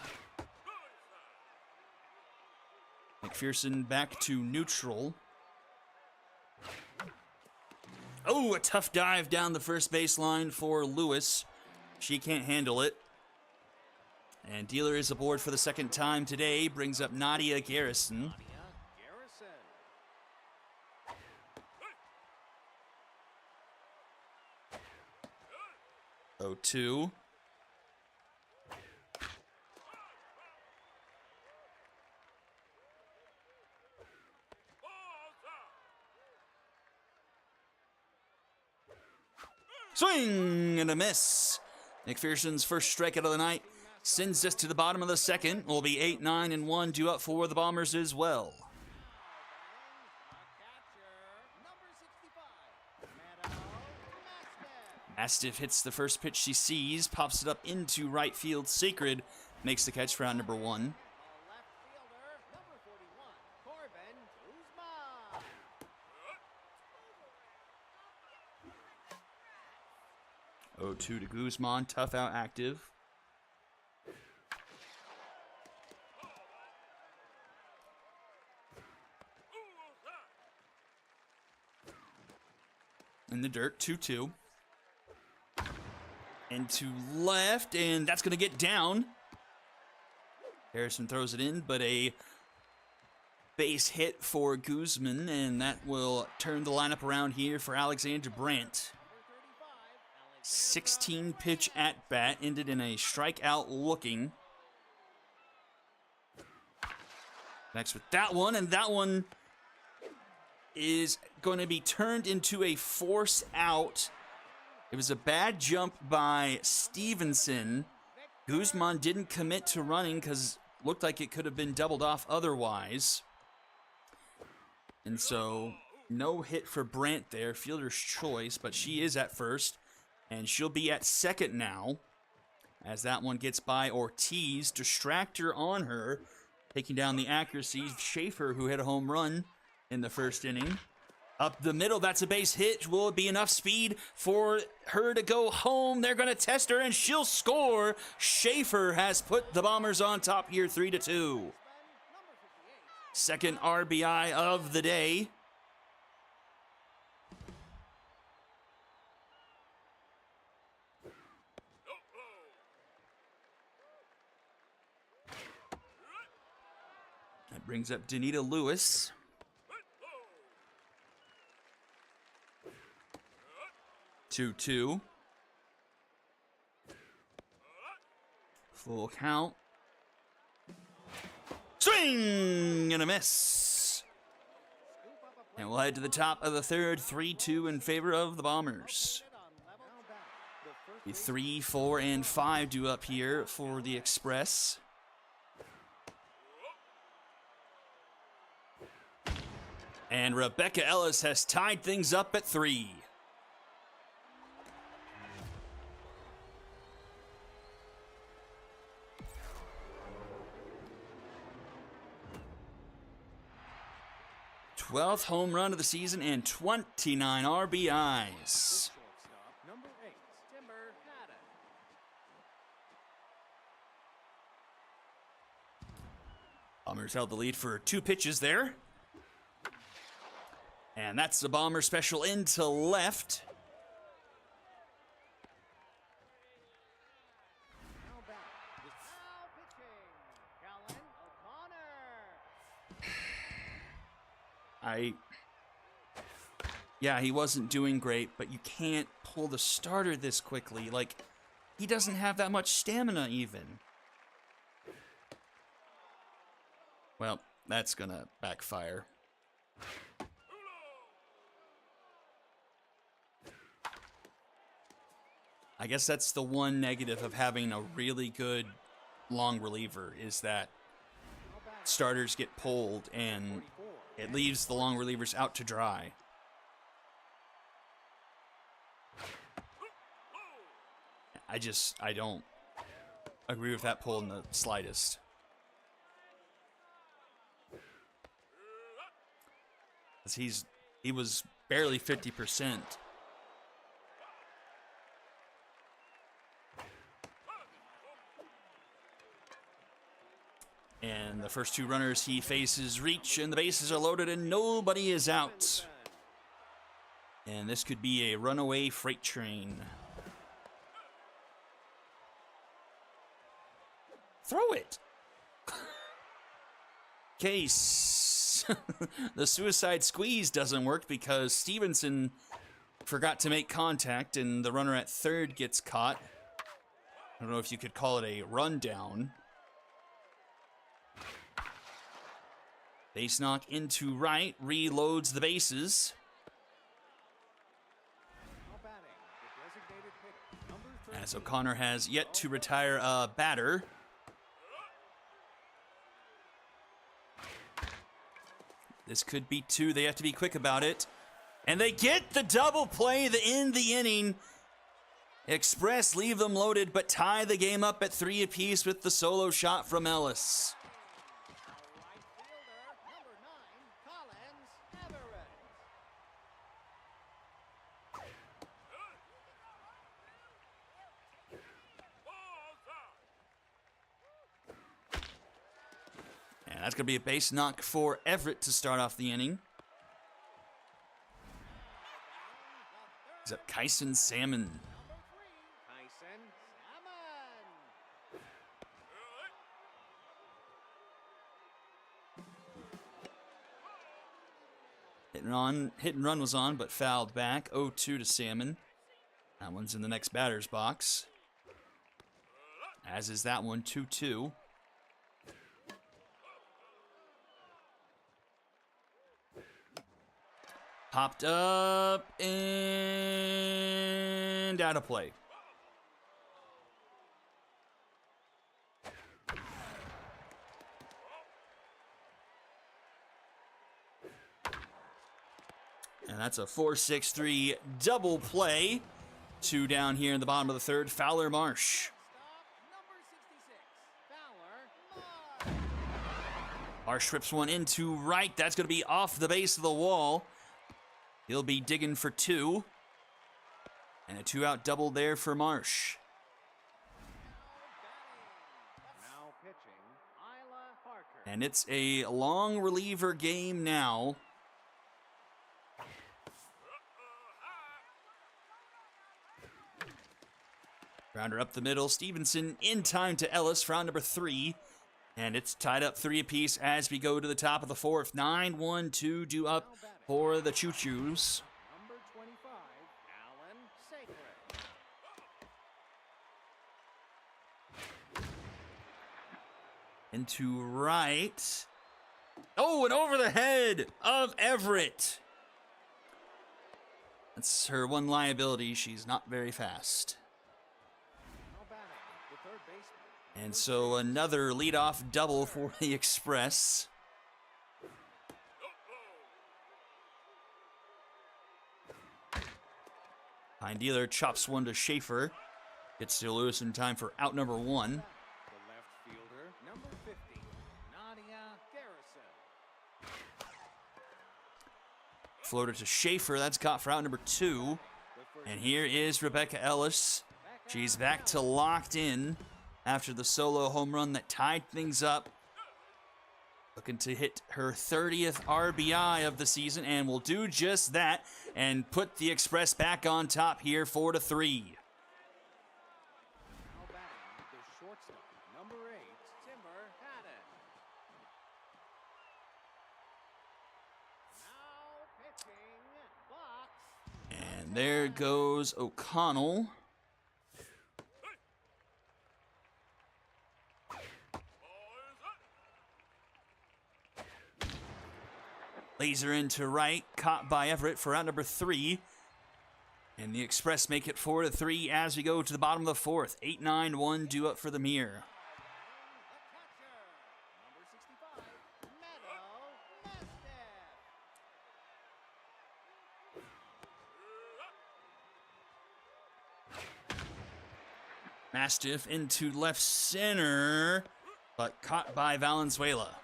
McPherson back to neutral. Oh, a tough dive down the first baseline for Lewis. She can't handle it. And Dealer is aboard for the second time today. Brings up Nadia Garrison. Garrison. 0-2. Swing and a miss. McPherson's first strikeout of the night sends us to the bottom of the second. Will be 8-9-1 due up for the Bombers as well. Mastiff hits the first pitch she sees, pops it up into right field. Sacred makes the catch for out number 1. Left fielder, number 41, Corbin Guzman. 0-2 to Guzman, tough out active. In the dirt, 2-2. Into left, and that's going to get down. Harrison throws it in, but a base hit for Guzman, and that will turn the lineup around here for Alexander Brandt. 16 pitch at bat, ended in a strikeout looking. Next with that one, and that one is going to be turned into a force out. It was a bad jump by Stevenson. Guzman didn't commit to running because looked like it could have been doubled off otherwise. And so no hit for Brandt there, fielder's choice, but she is at first. And she'll be at second now. as that one gets by Ortiz. Distractor on her, taking down the accuracy. Schaefer, who hit a home run in the first inning. Up the middle, that's a base hit. Will it be enough speed for her to go home? They're going to test her, and she'll score. Schaefer has put the Bombers on top here, 3-2. Second RBI of the day. That brings up Danita Lewis. 2-2. Full count. Swing and a miss. And we'll head to the top of the third, 3-2 in favor of the Bombers. The 3, 4, and 5 due up here for the Express. And Rebecca Ellis has tied things up at 3. Twelfth home run of the season and 29 RBIs. Number 8, Timber Haddon. Bombers held the lead for 2 pitches there. And that's the Bomber special into left. Now pitching, Kellen O'Connor. Yeah, he wasn't doing great, but you can't pull the starter this quickly. Like, he doesn't have that much stamina even. Well, that's gonna backfire. I guess that's the one negative of having a really good long reliever, is that starters get pulled and it leaves the long relievers out to dry. I don't agree with that pull in the slightest. He was barely 50%. And the first 2 runners he faces reach, and the bases are loaded, and nobody is out. And this could be a runaway freight train. Throw it! Case. The suicide squeeze doesn't work because Stevenson forgot to make contact, and the runner at third gets caught. I don't know if you could call it a rundown. Base knock into right, reloads the bases. As O'Connor has yet to retire a batter. This could be 2. They have to be quick about it. And they get the double play to end the inning. Express leave them loaded, but tie the game up at 3 apiece with the solo shot from Ellis. That's going to be a base knock for Everett to start off the inning. He's up Kyson Salmon. Hit and run was on, but fouled back. 0-2 to Salmon. That one's in the next batter's box. As is that one, 2-2. Popped up and out of play. And that's a 4-6-3 double play. 2 down here in the bottom of the third. Fowler Marsh. Marsh rips one into right. That's going to be off the base of the wall. He'll be digging for two. And a two-out double there for Marsh. Now pitching, Isla Parker. And it's a long reliever game now. Grounder up the middle. Stevenson in time to Ellis for round number 3. And it's tied up 3 apiece as we go to the top of the 4th. 9-1-2 due up for the Choo-Choos. Number 25, Alan Sacred. Into right. Oh, and over the head of Everett. That's her one liability. She's not very fast. Now batting, the third baseman. And so another leadoff double for the Express. Pine Dealer chops one to Schaefer. Gets to Lewis in time for out number 1. The left fielder, number 50, Nadia Garrison. Floater to Schaefer. That's caught for out number 2. And here is Rebecca Ellis. She's back to locked in after the solo home run that tied things up. Looking to hit her 30th RBI of the season, and will do just that and put the Express back on top here 4-3. Now batting, the shortstop, number 8, Timber Haddon. Now pitching, box. And there goes O'Connell. Laser into right, caught by Everett for out number 3. And the Express make it 4-3 as we go to the bottom of the 4th. 8-9-1 due up for the mirror. The catcher, number 65, Meadow Mastiff. Mastiff into left center, but caught by Valenzuela. Batting,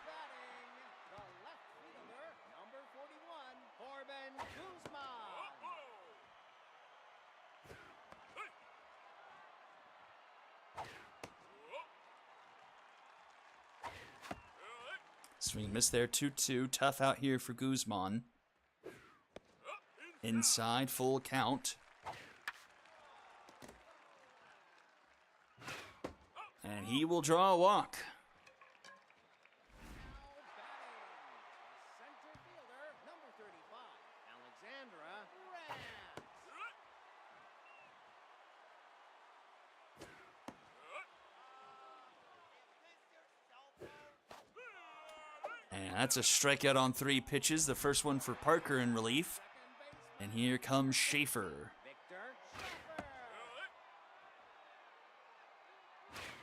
the left fielder, number 41, Corbin Guzman. Swing miss there, 2-2. Tough out here for Guzman. Inside, full count. And he will draw a walk. Center fielder, number 35, Alexandra Rand. And that's a strikeout on 3 pitches. The first one for Parker in relief. And here comes Schaefer. Victor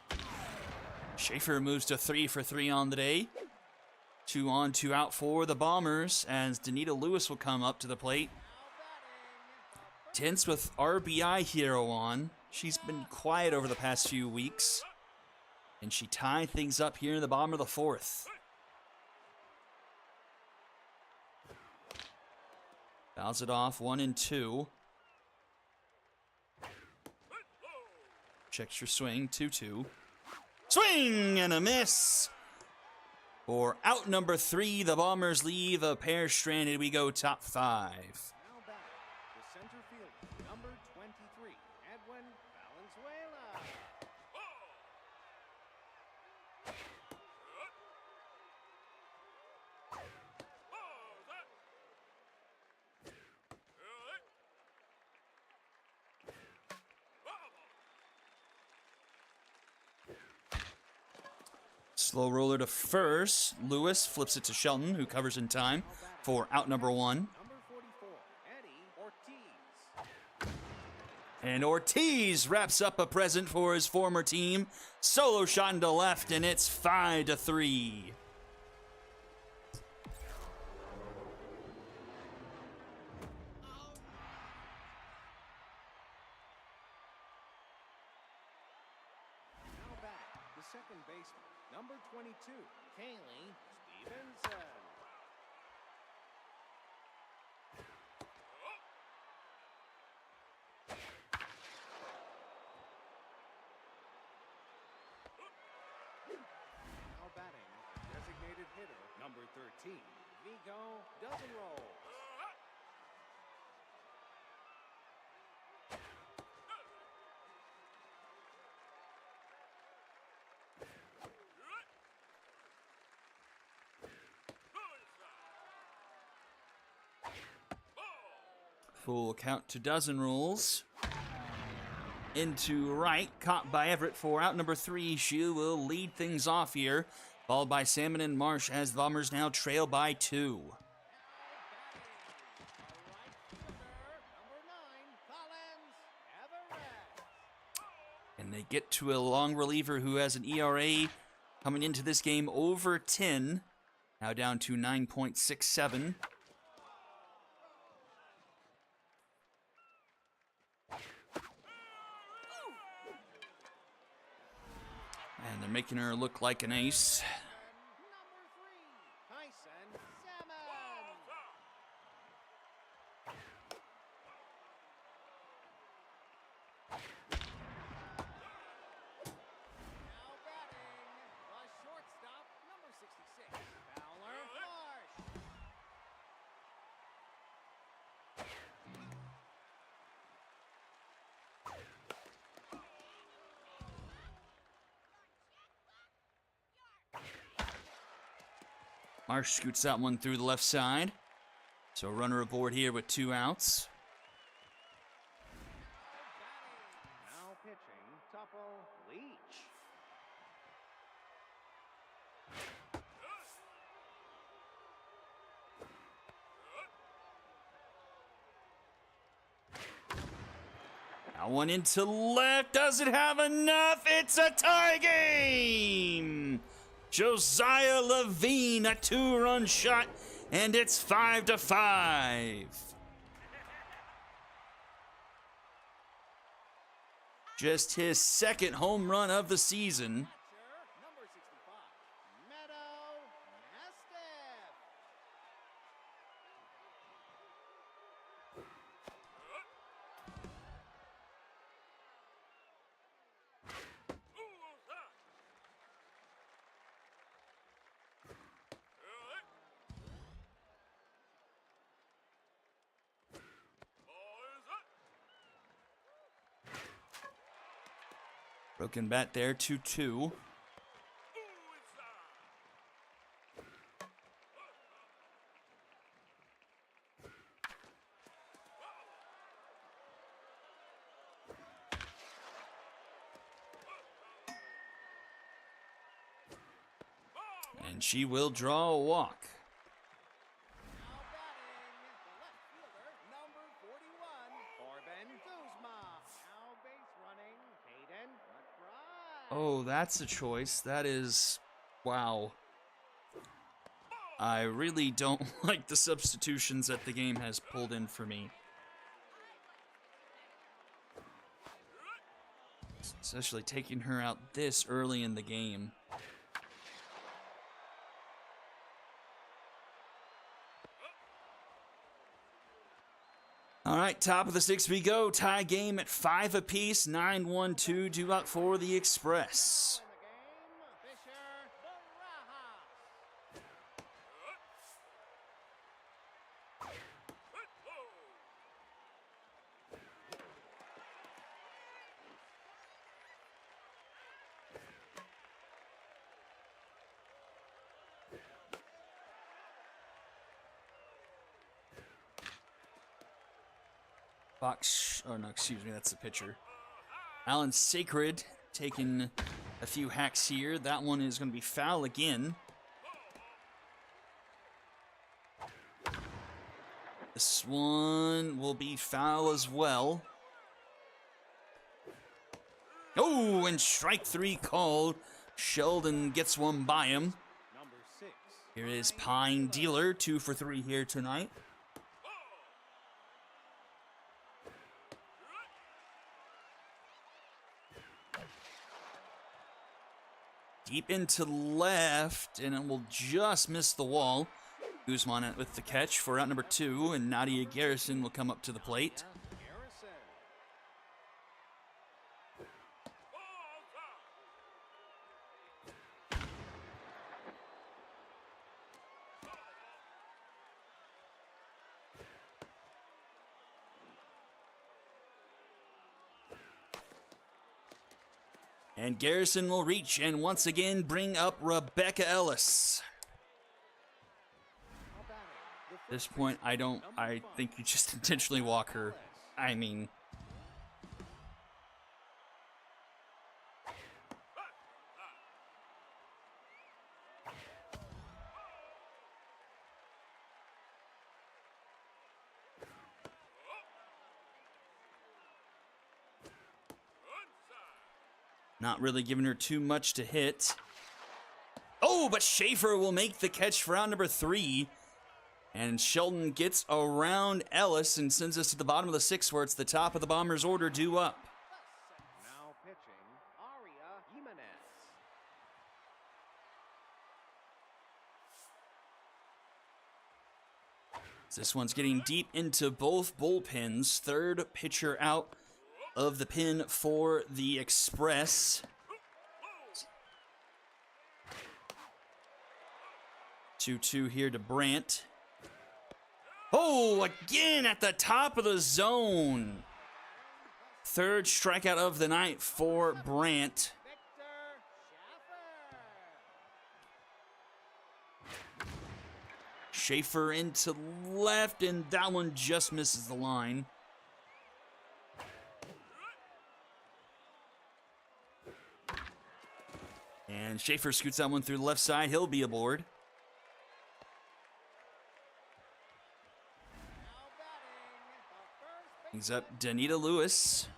Schaefer. Schaefer moves to 3 for 3 on the day. 2 on, 2 out for the Bombers as Danita Lewis will come up to the plate. Tense with RBI hero on. She's been quiet over the past few weeks. And she tied things up here in the bottom of the 4th. Fouls it off, 1-2. Checks your swing, 2-2. Swing and a miss. For out number 3, the Bombers leave a pair stranded. We go top 5. Now batting, the center fielder, number 23, Edwin Valenzuela. Slow roller to first. Lewis flips it to Shelton, who covers in time for out number 1. Number 44, Eddie Ortiz. And Ortiz wraps up a present for his former team. Solo shot into left, and it's 5-3. Now batting, the second baseman, number 22, Kaylee Stevenson. Now batting, designated hitter, number 13, Vigo doesn't roll. Full count to dozen rolls. Into right, caught by Everett for out number 3. She will lead things off here, followed by Salmon and Marsh as the Bombers now trail by 2. And they get to a long reliever who has an ERA coming into this game over 10, now down to 9.67. And they're making her look like an ace. Number 3, Tyson Salmon. Now batting, the shortstop, number 66, Fowler Marsh. Marsh scoots that one through the left side. So runner aboard here with 2 outs. Now pitching, Tupple Leach. Now one into left. Does it have enough? It's a tie game! Josiah Levine, a 2-run shot, and it's 5-5. Just his second home run of the season. Catcher, number 65, Meadow Mastiff. Broken bat there, 2-2. And she will draw a walk. Now batting, the left fielder, number 41, Corbin Kuzma. Now base running, Hayden McBride. Oh, that's a choice. That is... wow. I really don't like the substitutions that the game has pulled in for me. Especially taking her out this early in the game. All right, top of the 6th we go. Tie game at 5 apiece. 9-1-2 due out for the Express. In the game, Fisher Barajas. Fox, oh no, excuse me, that's the pitcher. Alan Sacred taking a few hacks here. That one is going to be foul again. This one will be foul as well. Oh, and strike 3 called. Sheldon gets one by him. Number 6. Here is Pine Dealer, 2 for 3 here tonight. Deep into left, and it will just miss the wall. Guzman with the catch for out number 2, and Nadia Garrison will come up to the plate. Garrison. And Garrison will reach and once again bring up Rebecca Ellis. At this point, I think you just intentionally walk her. I mean, not really giving her too much to hit. Oh, but Schaefer will make the catch for round number 3. And Sheldon gets around Ellis and sends us to the bottom of the 6th, where it's the top of the Bombers' order due up. Now pitching, Aria Jimenez. This one's getting deep into both bullpens. Third pitcher out of the pen for the Express. 2-2 here to Brandt. Oh, again at the top of the zone. Third strikeout of the night for Brandt. Victor Schaffer. Schaefer into left, and that one just misses the line. And Schaefer scoots that one through the left side. He'll be aboard. Now batting, the first He's up Danita Lewis.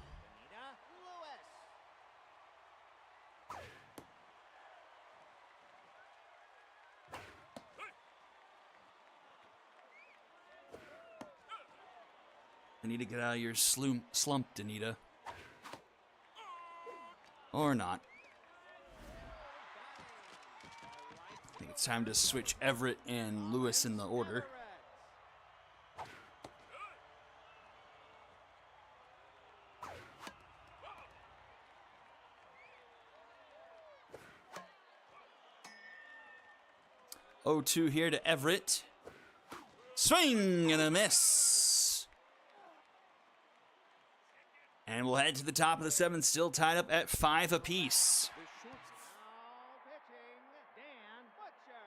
Anita Lewis. Danita, get out of your slump, Danita. Or not. I think it's time to switch Everett and Lewis in the order. Oh, 2 here to Everett. Swing and a miss. And we'll head to the top of the 7th, still tied up at 5 apiece. The shortstop. Now pitching, Dan Butcher.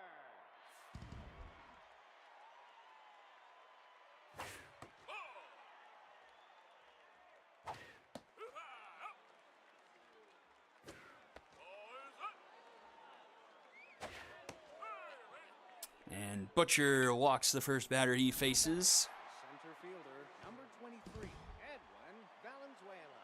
And Butcher walks the first batter he faces. Center fielder, number 23, Edwin Valenzuela.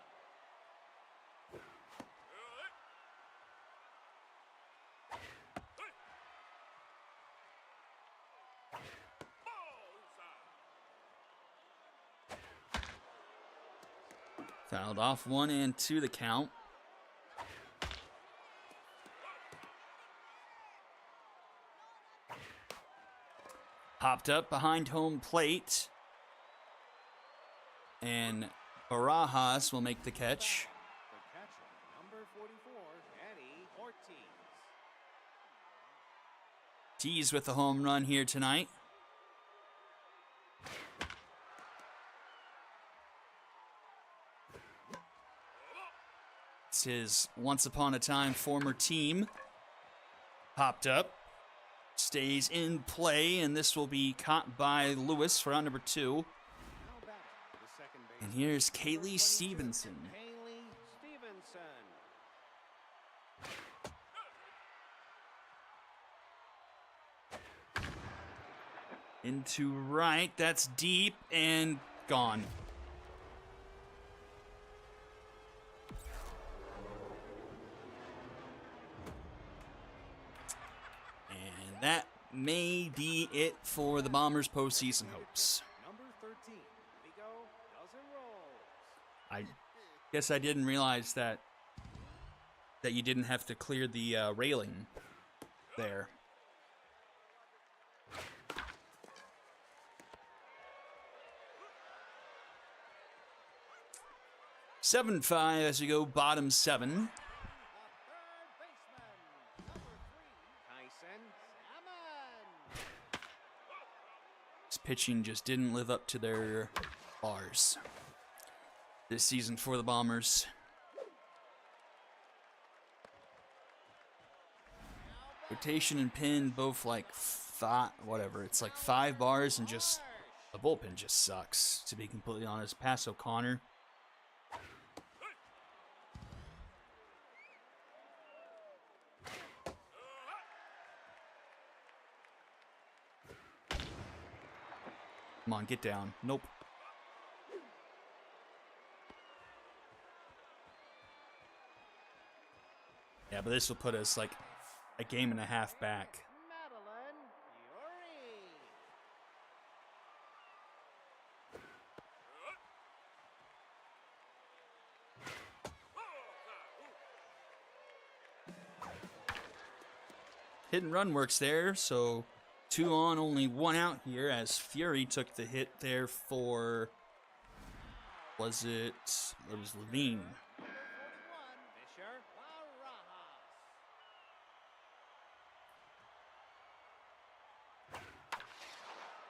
Fouled off 1-2 the count. Popped up behind home plate. And Barajas will make the catch. The catcher, number 44, Eddie Ortiz. Tees with the home run here tonight. It's his once upon a time former team. Popped up. Stays in play, and this will be caught by Lewis for round number 2. Now batting, the second baseman, And here's number Kaylee 22, Stevenson. Kaylee Stevenson. Into right, that's deep and gone. And that may be it for the Bombers' postseason hopes. Number 13, Vigo doesn't roll. I guess I didn't realize that that you didn't have to clear the railing there. 7-5 as we go bottom 7. The third baseman, number 3, Tyson. Salmon. This pitching just didn't live up to their bars this season for the Bombers. Rotation and pin both like whatever. It's like 5 bars, and just the bullpen just sucks, to be completely honest. Pass O'Connor. Come on, get down. Nope. Yeah, but this will put us like a game and a half back. Madeline Fury. Hit and run works there, so 2 on, only 1 out here as Fury took the hit there for, was it Levine. Number 41, Fisher Barajas.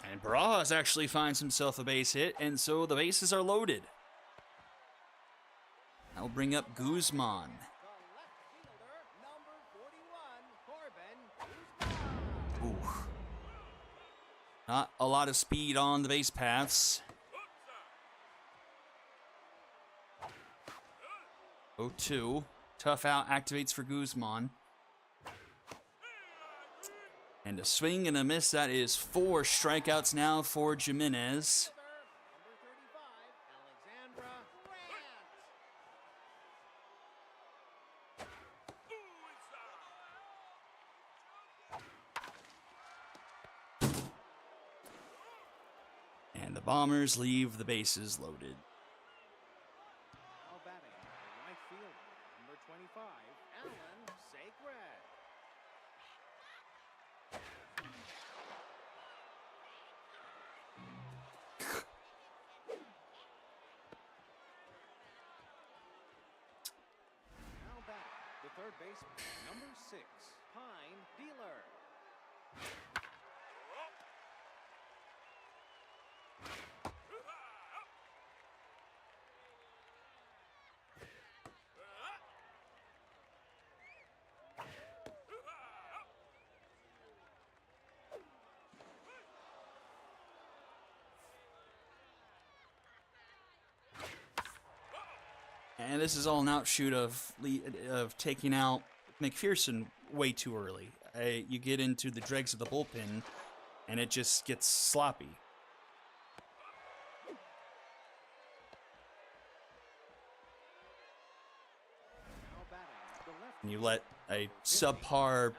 And Barajas actually finds himself a base hit, and so the bases are loaded. I'll bring up Guzman. The left fielder, number 41, Corbin Guzman. Ooh. Not a lot of speed on the base paths. 0-2. Tough out activates for Guzman. And a swing and a miss. That is 4 strikeouts now for Jimenez. Number 35, Alexandra Grant. And the Bombers leave the bases loaded. Now batting, the right fielder, number 25, Alan Sacred. Now batting, the third baseman, number 6, Pine Dealer. And this is all an outshoot of taking out McPherson way too early. You get into the dregs of the bullpen, and it just gets sloppy. Now batting, the left And you let a subpar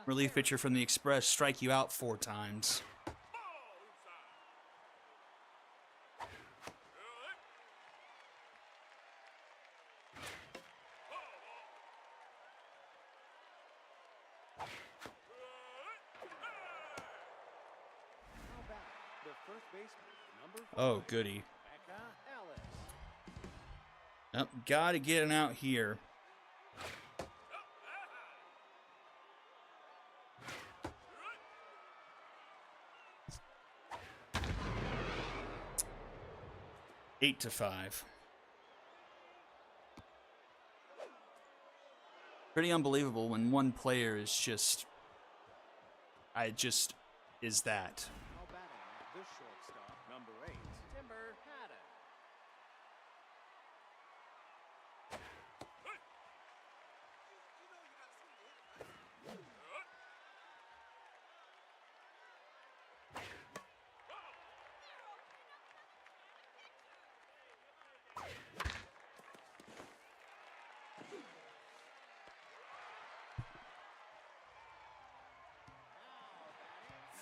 relief pitcher from the Express strike you out 4 times. Now batting, the first baseman, number 5, Oh, goody. Becca Ellis. Yep, gotta get an out here. Eight to 5. Pretty unbelievable when one player is just is that. Now batting, the shortstop, number 8, Timber Haddon.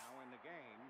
now in the game,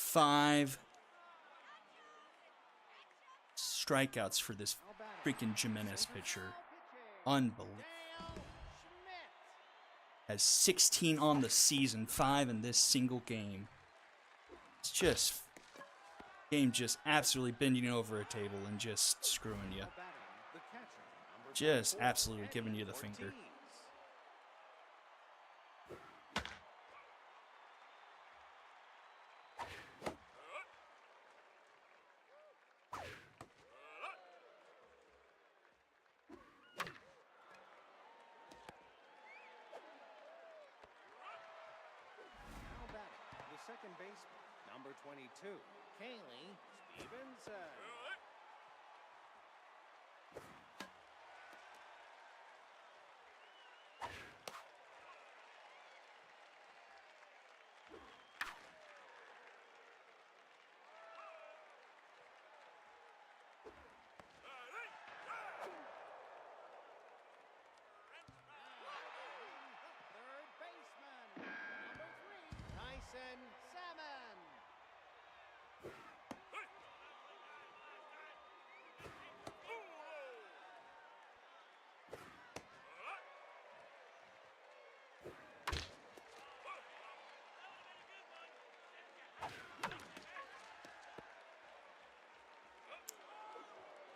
5 strikeouts for this freaking Jimenez pitcher. Unbelievable. Dale Schmidt. Has 16 on the season, 5 in this single game. It's just game just absolutely bending over a table and just screwing you. The catcher, number Just 24, absolutely giving you the Ortiz. finger. Now batting, the second baseman, number 22, Kaylee Stevenson. third baseman, number 3, Tyson Salmon.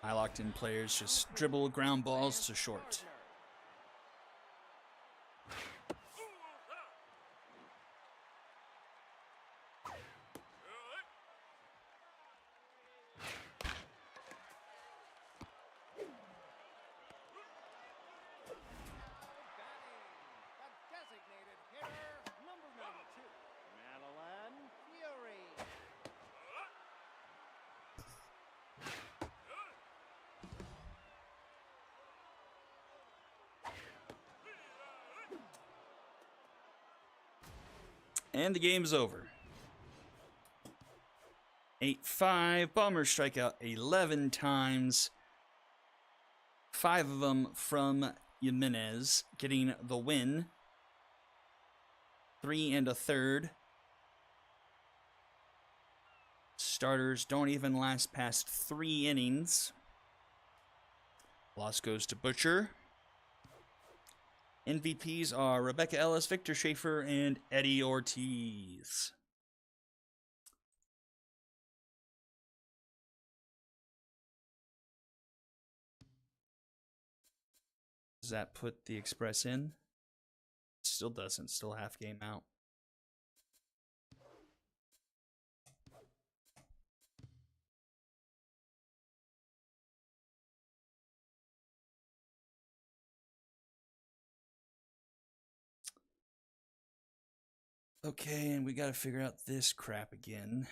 I locked in players just dribble ground balls to short. The designated hitter, number 92, Madeline Fury. And the game's over. 8-5. Bombers strike out 11 times. 5 of them from Jimenez, getting the win. 3 1/3. Starters don't even last past 3 innings. Loss goes to Butcher. MVPs are Rebecca Ellis, Victor Schaefer, and Eddie Ortiz. Does that put the Express in? Still doesn't. Still half game out. Okay, and we got to figure out this crap again.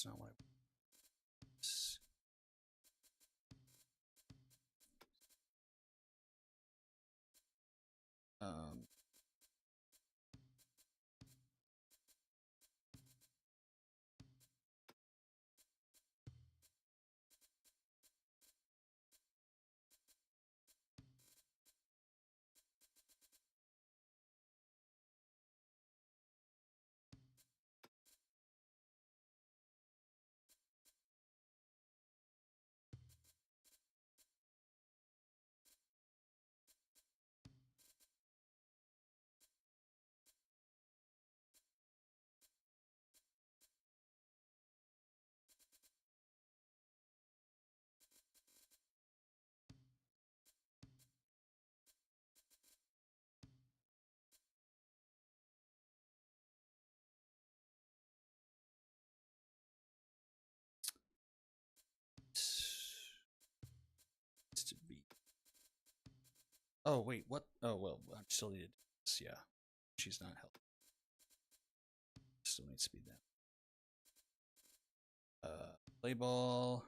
That's not what I... Um, Oh, wait, what? Oh, well, I still needed this, yeah. She's not helping. Still need speed then. Play ball.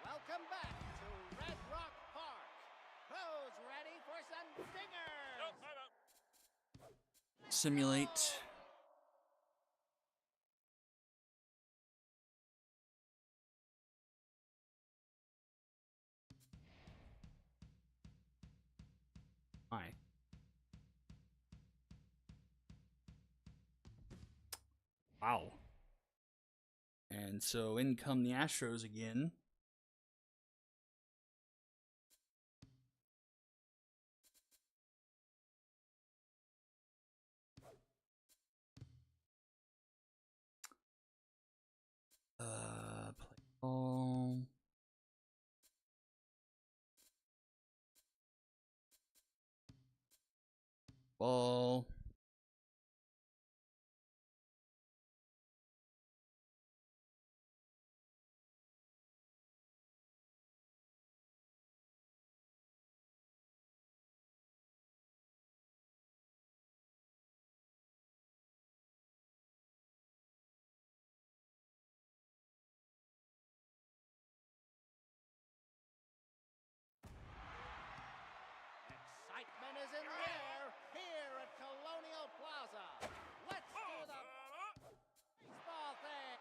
Welcome back to Red Rock Park. Who's ready for some dingers? Simulate. Hi. Wow. And so in come the Astros again. Play ball. Ball. Excitement is in the air here at Colonial Plaza. Let's do the baseball thing.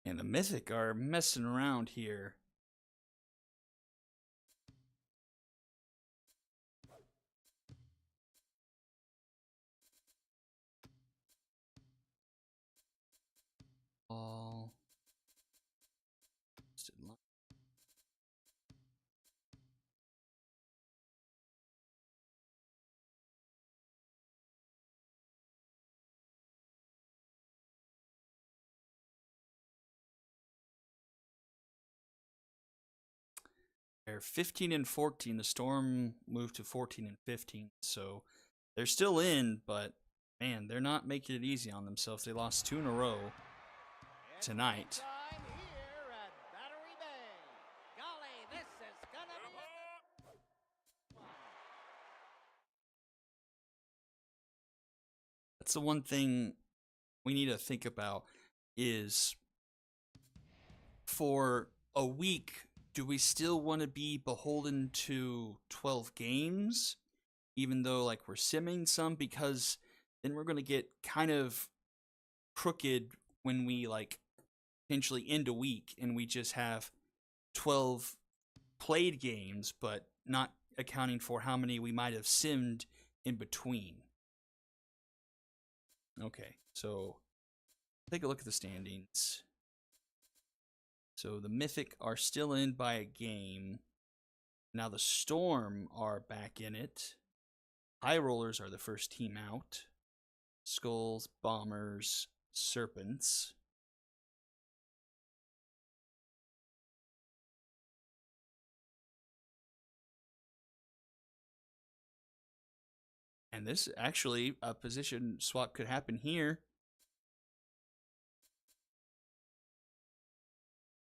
And the Mythic are messing around here. Ball. They're 15 and 14. The Storm moved to 14 and 15. So they're still in, but man, they're not making it easy on themselves. They lost 2 in a row tonight. Time here at Battery Bay. Golly, this is gonna be a That's the one thing we need to think about is for a week, do we still want to be beholden to 12 games, even though like we're simming some? Because then we're going to get kind of crooked when we like potentially end a week and we just have 12 played games, but not accounting for how many we might have simmed in between. Okay, so take a look at the standings. So the Mythic are still in by a game. Now the Storm are back in it. High Rollers are the first team out. Skulls, Bombers, Serpents. And this actually, a position swap could happen here.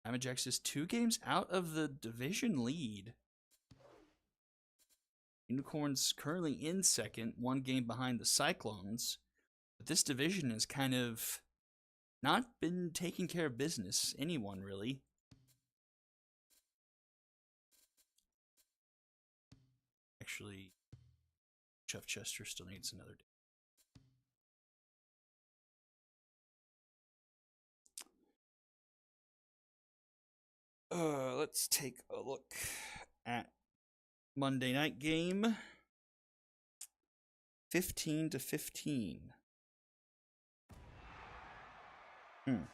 Diamondbacks is 2 games out of the division lead. Unicorns currently in second, 1 game behind the Cyclones. But this division has kind of not been taking care of business. Anyone, really. Actually, Chuff Chester still needs another day. Let's take a look at Monday night game. 15 to 15. Stands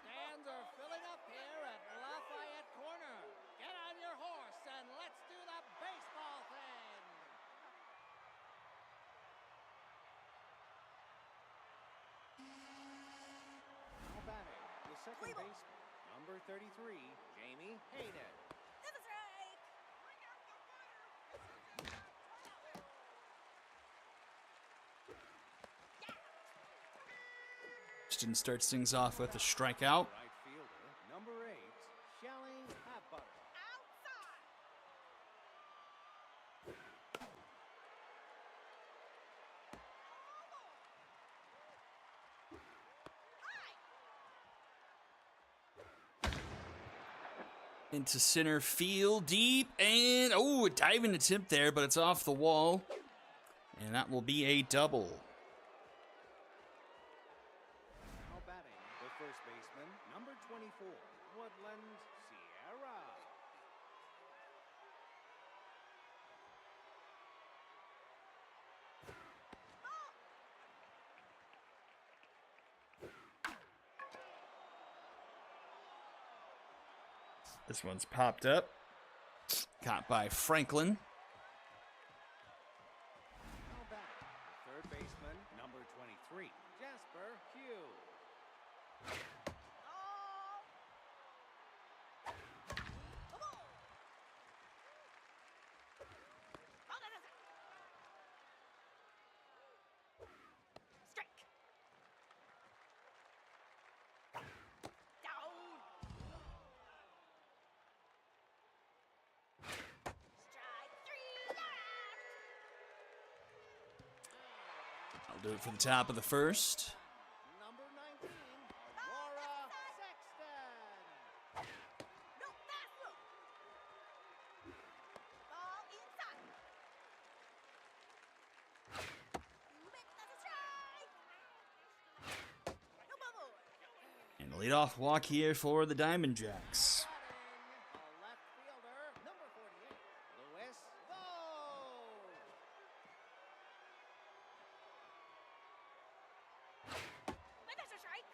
are filling up here at Lafayette Corner. Get on your horse and let's do the baseball thing. second baseman, number 33, Jamie Hayden. That's a strike. Justin starts things off with a strikeout. Right fielder, number 8, Shelly Hatbutter. Outside. Into center field, deep, and oh, a diving attempt there, but it's off the wall. And that will be a double. Now batting, the first baseman, number 24, Woodland Sierra. This one's popped up. Caught by Franklin. Now batting, the third baseman, number 23, Jasper Hugh. Strike. Down. Strike 3 left. I'll do it for the top of the first. Number 19, Aurora Sexton. No fast look. Ball inside. That's a strike. No bubble. And the leadoff walk here for the Diamond Jacks. Batting, a left fielder, number 48, Louis Lowe. But that's a strike.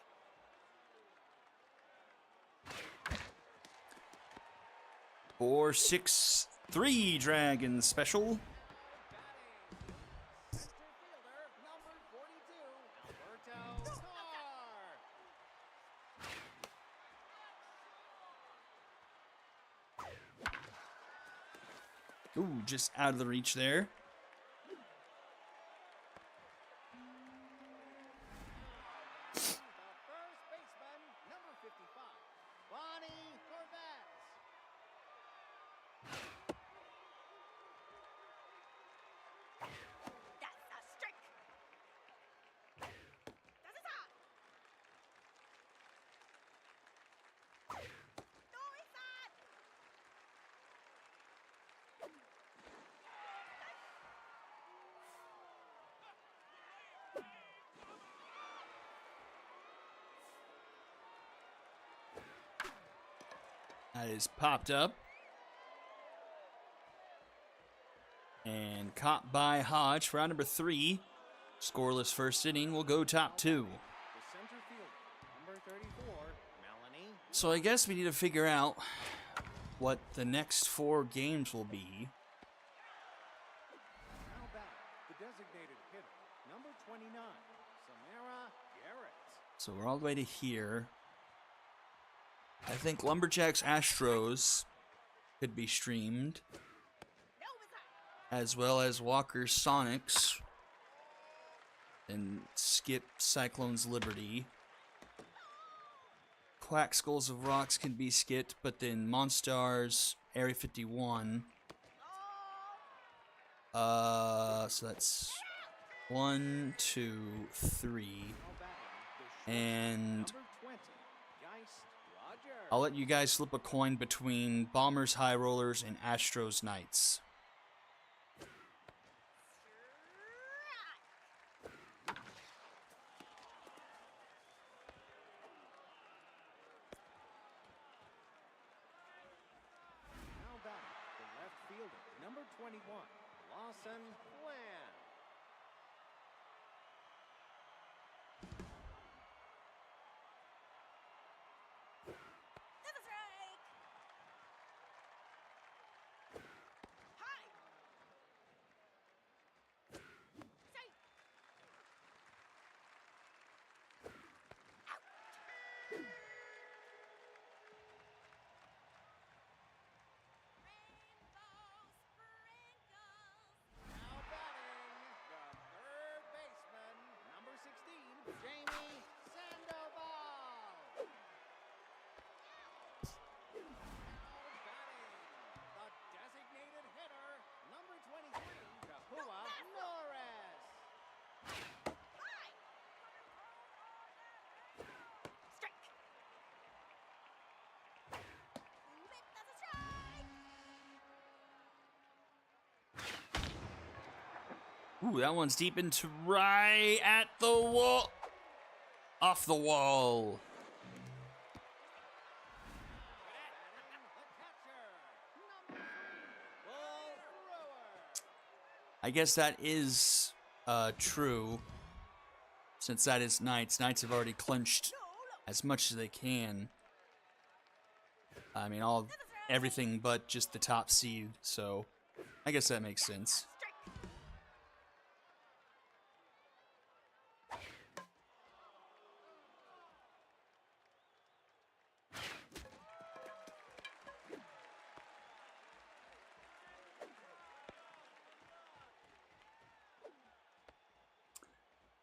4-6-3 Dragon special. Center fielder, number 42, Alberto Carr. Ooh, just out of the reach there. The first baseman, number 55, Bonnie Corbett. That's a strike. That's a stop. No inside. That is popped up. And caught by Hodge for round number 3. Scoreless first inning. We'll go top 2. The center fielder, number 34, Melanie. So I guess we need to figure out what the next 4 games will be. Now back, the designated hitter, number 29, Samara Garrett. So we're all the way to here. I think Lumberjacks Astros could be streamed, No inside. as well as Walker's Sonics and Skip Cyclones Liberty. Quack Skulls of Rocks can be skipped, but then Monstars Area 51. So that's 1, 2, 3, Now batting, the and number 20, Geist Roger. I'll let you guys flip a coin between Bombers High Rollers and Astros Knights. Now batting, the left fielder, number 21, Lawson Bland. That's a strike. High. Strike. Out. Ooh, that one's deep into right at the wall. Off the wall. I guess that is true. Since that is Knights. Knights have already clinched as much as they can. I mean, everything but just the top seed. So I guess that makes sense.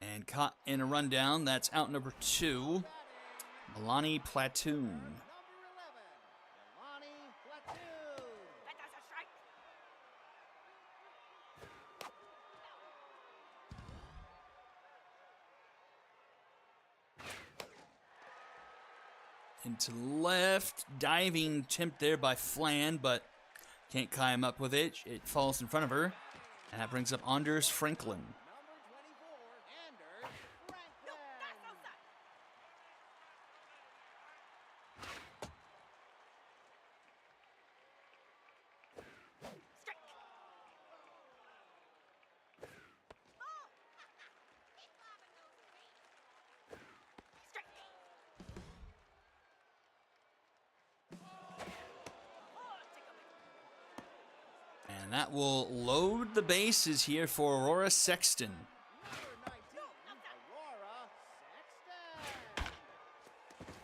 And caught in a rundown. That's out number 2. Milani Platoon. Into left, diving attempt there by Flan, but can't climb up with it. It falls in front of her, and that brings up Anders Franklin. And that will load the bases here for Aurora Sexton.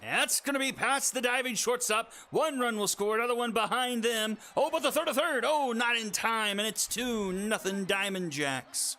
That's going to be past the diving shortstop. 1 run will score, another one behind them. Oh, but the third. Oh, not in time, and it's 2-0 Diamond Jacks.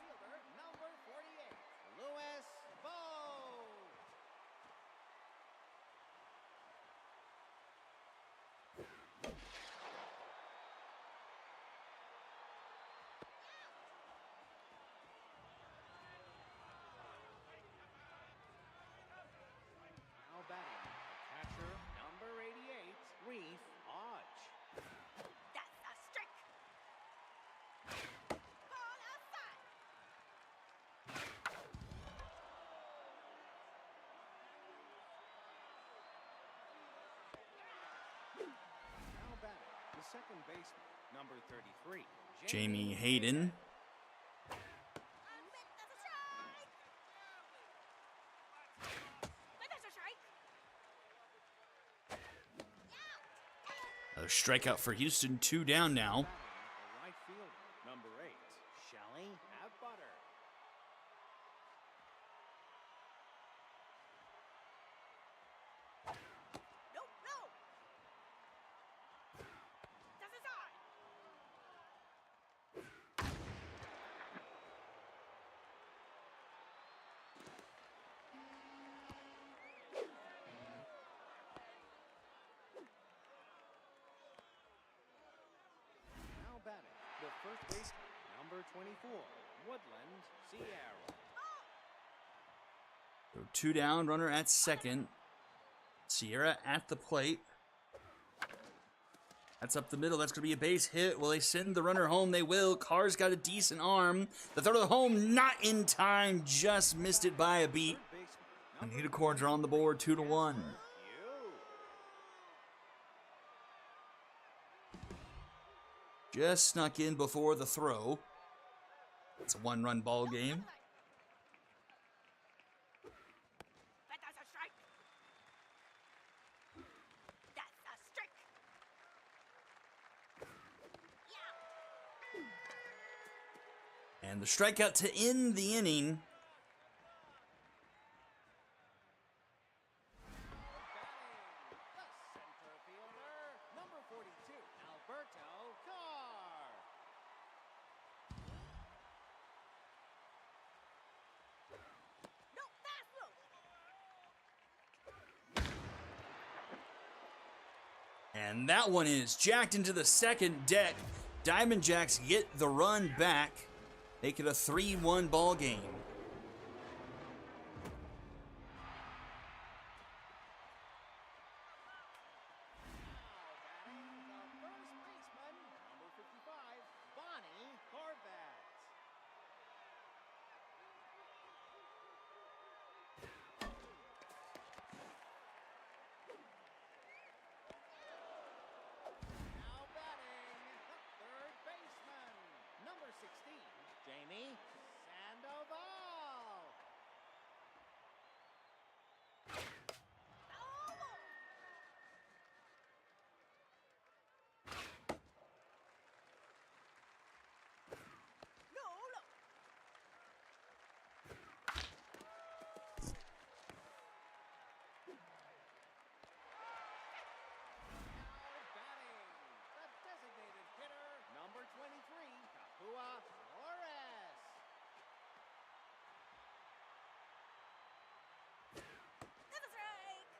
Second baseman, number 33, Jamie Hayden. A strikeout for Houston, 2 down now. right fielder, number 8, Shelly Butter. The first baseman, number 24, Woodland Sierra. So 2 down, runner at second. Sierra at the plate. That's up the middle. That's going to be a base hit. Will they send the runner home? They will. Carr's got a decent arm. The throw to the home, not in time. Just missed it by a beat. And the Unicorns are on the board, 2-1. Just snuck in before the throw. It's a 1-run ball game. And the strikeout to end the inning. And that one is jacked into the second deck. Diamond Jacks get the run back. Make it a 3-1 ball game. Melanie Sandoval. Batting, the designated hitter, number 23, Kapua Flores. That's a strike.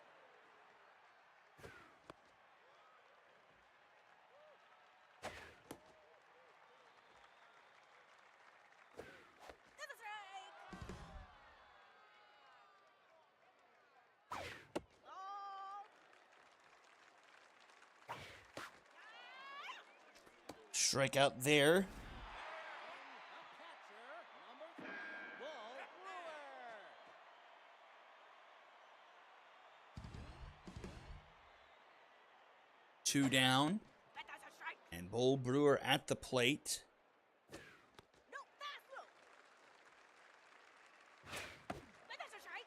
That's a strike. Oh. Strikeout there. A catcher, number 3, Bull Brewer. 2 down. That's a strike. And Bull Brewer at the plate. No, that's low. That's a strike.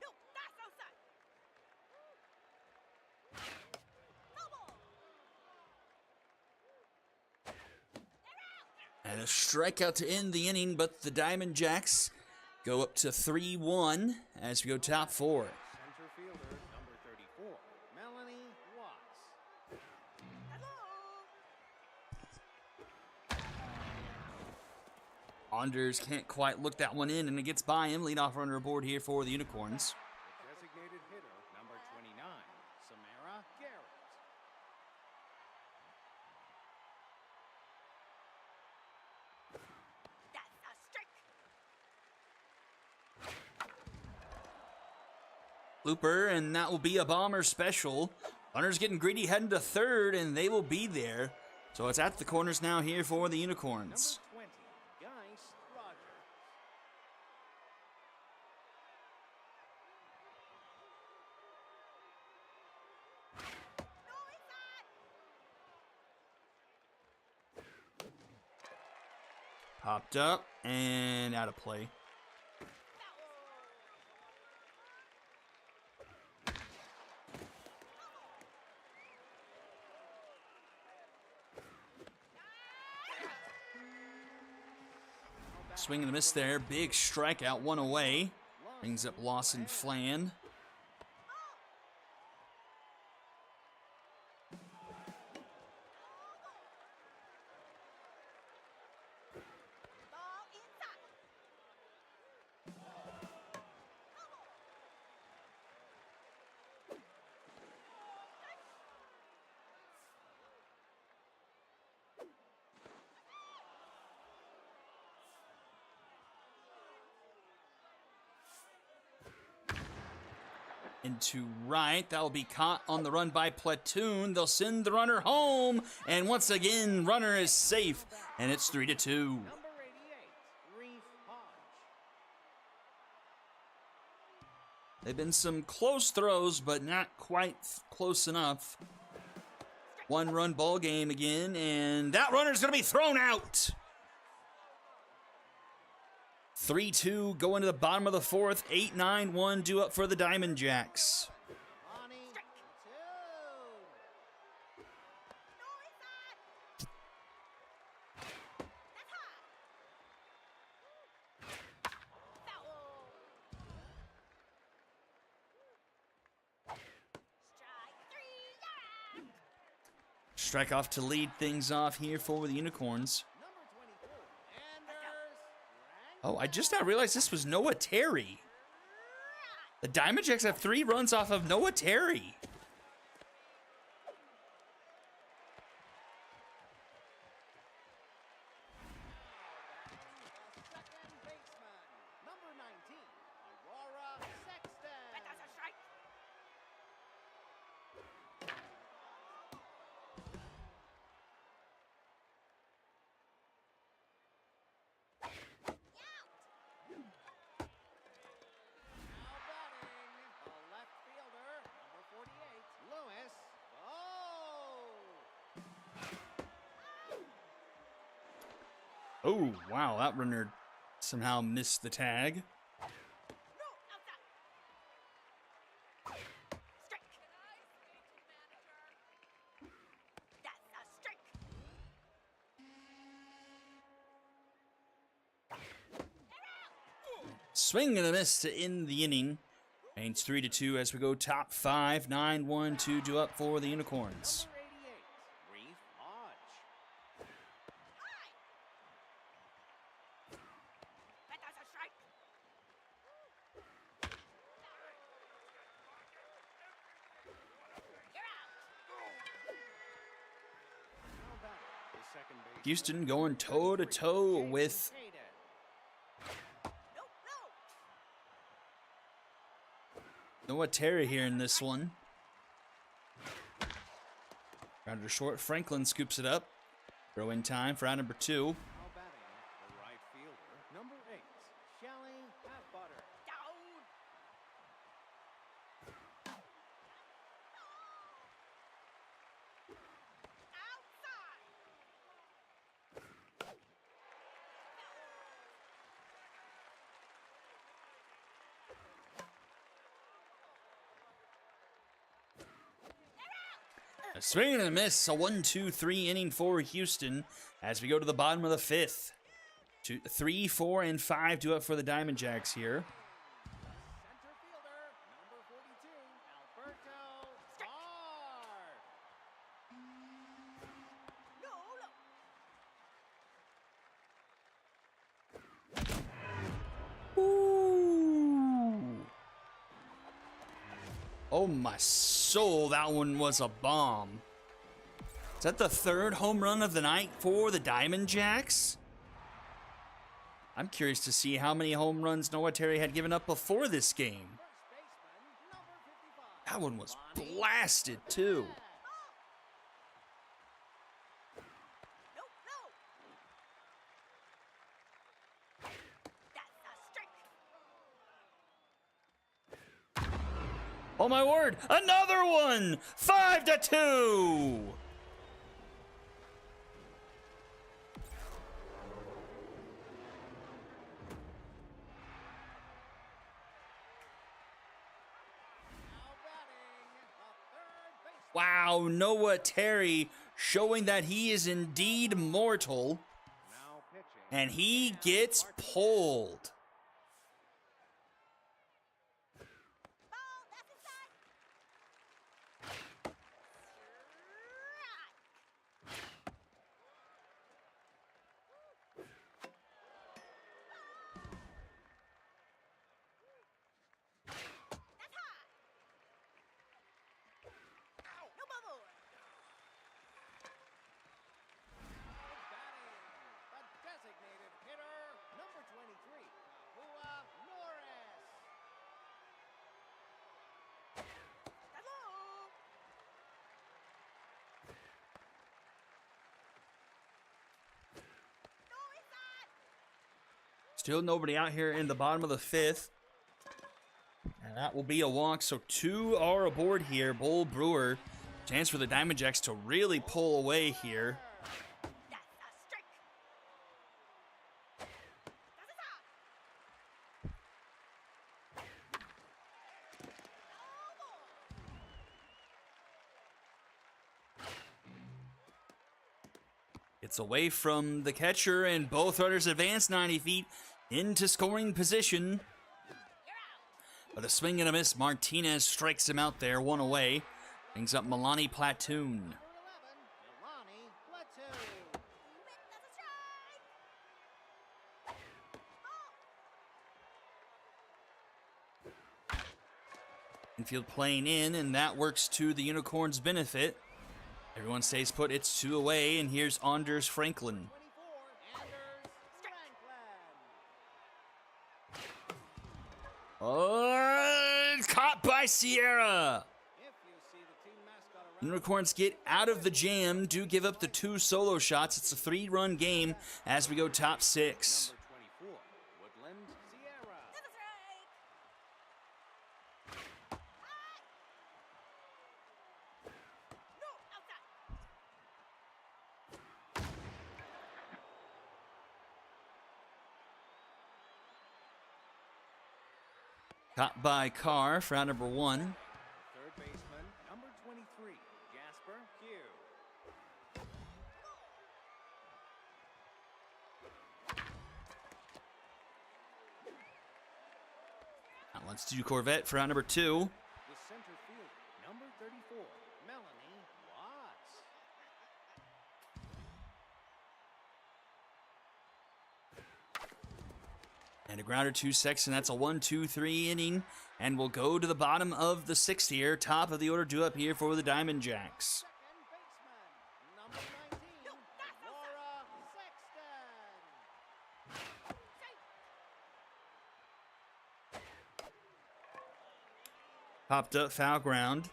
No, that's outside. No ball. And a strikeout to end the inning, but the Diamond Jacks go up to 3-1 as we go top 4. Center fielder, number 34, Melanie Watts. Anders can't quite look that one in, and it gets by him. Leadoff runner aboard here for the Unicorns. The designated hitter, number 29, Samara Garrett. That's a strike. Looper, and that will be a bomber special. Runners getting greedy, heading to third, and they will be there. So it's at the corners now here for the Unicorns. Number 20, Geis Rogers. No inside. Popped up and out of play. Swing and a miss there. Big strikeout, one away. Brings up Lawson Flan. Ball inside. Into right. That will be caught on the run by Platoon. They'll send the runner home. And once again, runner is safe. And it's 3-2. Number 88, Reef Hodge. They've been some close throws, but not quite close enough. 1-run ball game again, and that runner's going to be thrown out. 3-2 going to the bottom of the 4th. 8-9-1 due up for the Diamond Jacks. Bonnie, 2. No inside. That's high. Foul. Strike 3. Yeah. Strike off to lead things off here for the Unicorns. Number 24, Anders Oh, I just now realized this was Noah Terry. The Diamond Jacks have 3 runs off of Noah Terry. second baseman, number 19, Aurora Sexton. That's a strike. Now batting, the left fielder, number 48, Oh, wow, that runner somehow missed the tag. No, outside. Strike. That's a strike. Swing and a miss to end the inning. And it's 3-2 as we go top 5, 9-1, 2 up for the Unicorns. Number 88, Reef Hodge. That's a strike. You're out. Now batting, the second baseman, Houston going toe-to-toe with Hayden. No, no. Noah Terry here in this one. Rounder short, Franklin scoops it up. Throw in time for out number 2. Now batting, the right fielder, number 8, Shelly Atbutter. Down. Outside. A swing and a miss, a 1-2-3 inning for Houston as we go to the bottom of the 5th. 3, 4, and 5 due up for the Diamond Jacks here. Center fielder, number 42, Alberto Starr. No, no. Ooh. Oh my soul, that one was a bomb. Is that the 3rd home run of the night for the Diamond Jacks? I'm curious to see how many home runs Noah Terry had given up before this game. First baseman, number 55. That one was blasted too. No, no. That's a strike. Oh my word, another one! 5-2! Now batting, the third baseman. Wow, Noah Terry showing that he is indeed mortal, Now pitching. and he gets pulled. Ball, that's inside. Strike. That's high. No bubble. Batting, the designated hitter, number 23, Kahua Norris. Hello. No, inside. Still nobody out here in the bottom of the 5th. And that will be a walk, so 2 are aboard here. Bull Brewer, chance for the Diamond Jacks to really pull away here. That's a strike. That's a stop. Oh, boy. It's away from the catcher, and both runners advance 90 feet into scoring position. You're out. But a swing and a miss, Martinez strikes him out there, 1 away. Brings up Milani Platoon. Number 11, Milani Platoon. That's a strike. Ball. Infield playing in, and that works to the Unicorns' benefit. Everyone stays put, it's 2 away, and here's Anders Franklin. 24, Anders Franklin. Oh, caught by Sierra. If you see the team mascot around, Unicorns get out of the jam, do give up the 2 solo shots. It's a 3-run game as we go top 6. number 24, Woodland Sierra. That's a strike. No, outside. Caught by Carr for out number 1. Third baseman, number 23, Jasper Q. That one's to Corvette for out number 2. The center fielder, number 34, Melanie Watts. And a grounder 2-6, and that's a 1-2-3 inning. And we'll go to the bottom of the 6th here. Top of the order due up here for the Diamond Jacks. Second baseman, number 19, Laura Sexton. Popped up foul ground.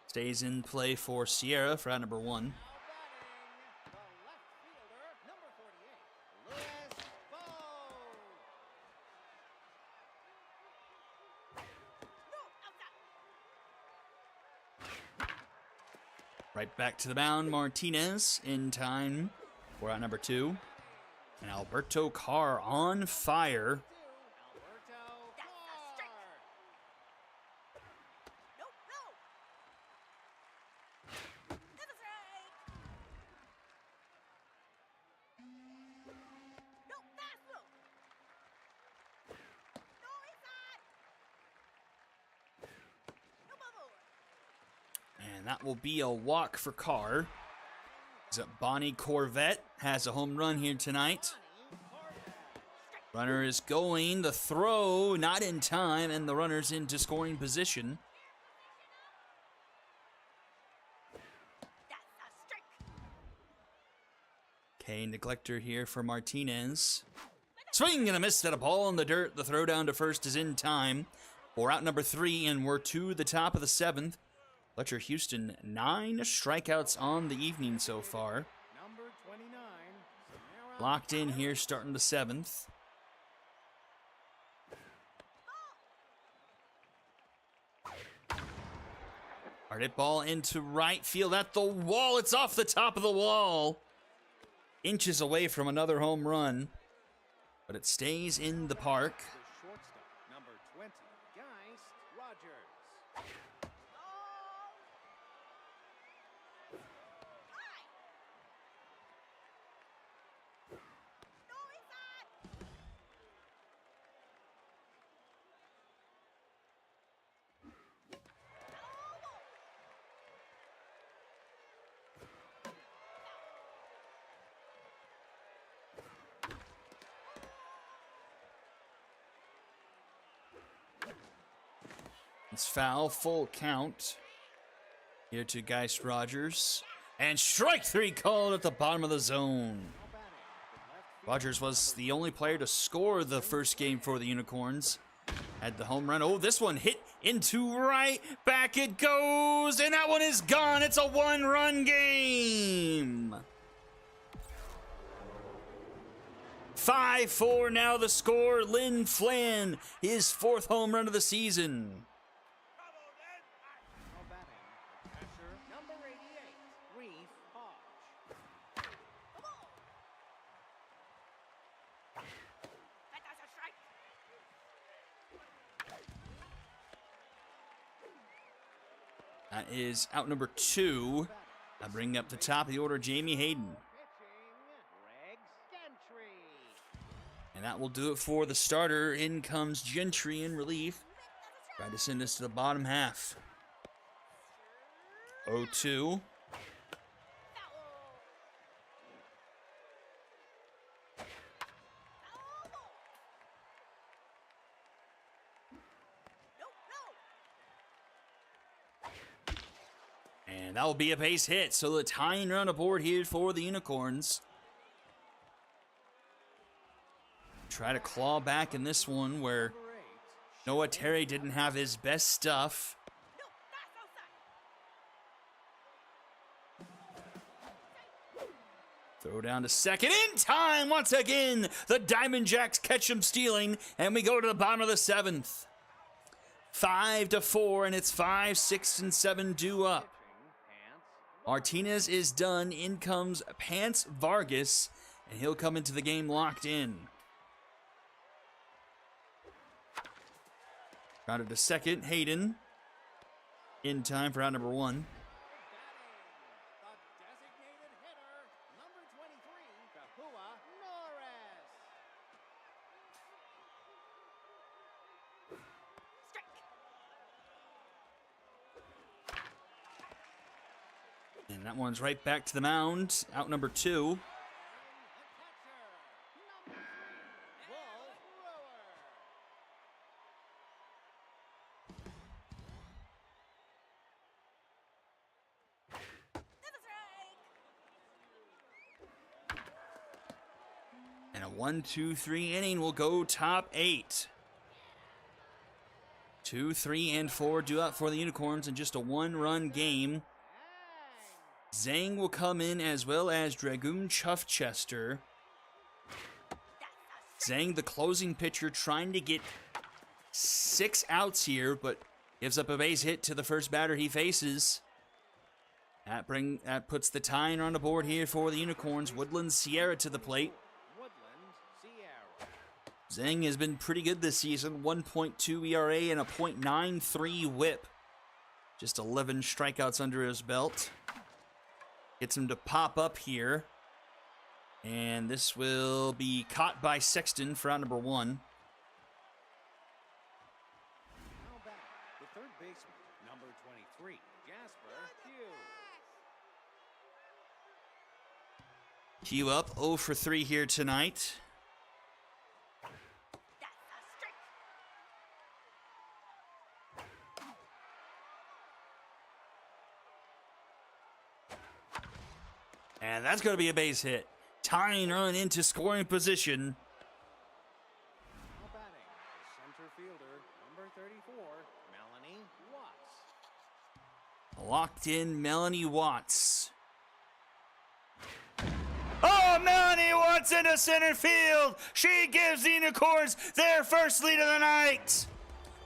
Stays in play for Sierra for out number 1. Now batting, the left fielder, number 48, Louis Bowe. Right back to the mound, Martinez in time for out number 2. And Alberto Carr on fire. Alberto Carr. And that will be a walk for Carr. Bonnie Corvette has a home run here tonight. Runner is going. The throw not in time, and the runner's into scoring position. Okay, neglector here for Martinez. Swing and a miss at a ball in the dirt. The throw down to first is in time. We're out number 3, and we're to the top of the 7th. Fletcher Houston, 9 strikeouts on the evening so far. Number 29, Samara Locked in here starting the 7th. Hard hit ball into right field at the wall. It's off the top of the wall. Inches away from another home run. But it stays in the park. the shortstop, number 20, Geist Rogers. It's foul, full count. Here to Geist Rogers. And strike 3 called at the bottom of the zone. Rogers was the only player to score the first game for the Unicorns. Had the home run. Oh, this one hit into right. Back it goes. And that one is gone. It's a 1-run game. 5-4 now the score. Lynn Flynn, his 4th home run of the season. Now batting, the catcher, number 88, Reef Hodge. That is out number 2. I bring up the top of the order, Jamie Hayden. Pitching, Greg Gentry. And that will do it for the starter. In comes Gentry in relief. Try to send us to the bottom half. 0-2. And that will be a base hit. So the tying run aboard here for the Unicorns. Try to claw back in this one where Number 8, Noah Terry didn't have his best stuff. Throw down to second in time once again. The Diamond Jacks catch him stealing, and we go to the bottom of the 7th. 5-4, and it's 5, 6, and 7 due up. Pants. Martinez is done. In comes Pants Vargas, and he'll come into the game locked in. Grounded to second. Hayden in time for out number 1. The designated hitter, number 23, Kahua Norris. And that one's right back to the mound. Out number 2. The catcher, number 3, Wolf Brewer. And a 1-2-3 inning will go top 8. 2, 3, and 4 due up for the Unicorns in just a 1-run game. Zhang will come in as well as Dragoon Chuffchester. Zhang, the closing pitcher, trying to get 6 outs here, but gives up a base hit to the first batter he faces. That puts the tying on the board here for the Unicorns. Woodland Sierra to the plate. Woodland Sierra. Zhang has been pretty good this season. 1.2 ERA and a .93 whip. Just 11 strikeouts under his belt. Gets him to pop up here. And this will be caught by Sexton for out number 1. Now back, the third baseman, number 23, Jasper Hughes. Hugh up 0 for 3 here tonight. And that's going to be a base hit. Tying run into scoring position. Now batting, the center fielder, number 34, Melanie Watts. Locked in Melanie Watts. Oh, Melanie Watts into center field. She gives the Unicorns their first lead of the night.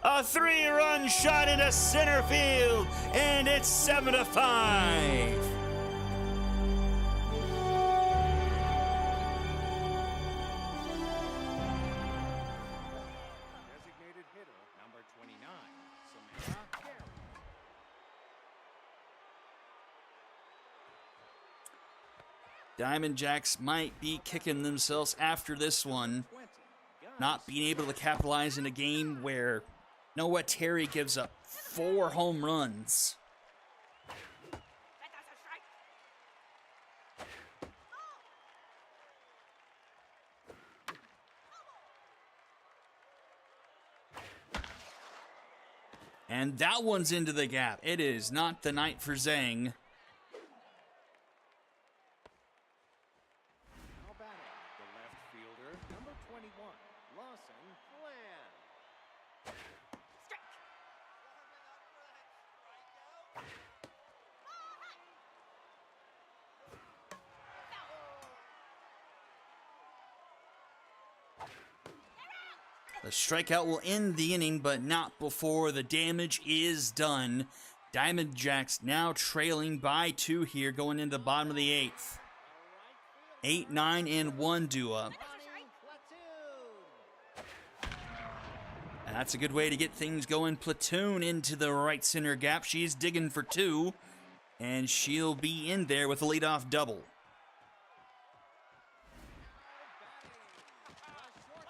A 3-run shot into center field, and it's 7-5. Designated hitter, number 29, Samara Carey. Diamond Jacks might be kicking themselves after this one, 20, Gus. not being able to capitalize in a game where Noah Terry gives up 4 home runs. And that one's into the gap. It is not the night for Zhang. Now batting, the left fielder, number 21, Lawson Bland. The strikeout will end the inning, but not before the damage is done. Diamond Jacks now trailing by 2 here going into the bottom of the 8th. 8, 9, and 1 due up. And that's a good way to get things going. Platoon into the right center gap. She's digging for 2, and she'll be in there with a leadoff double. Number 24,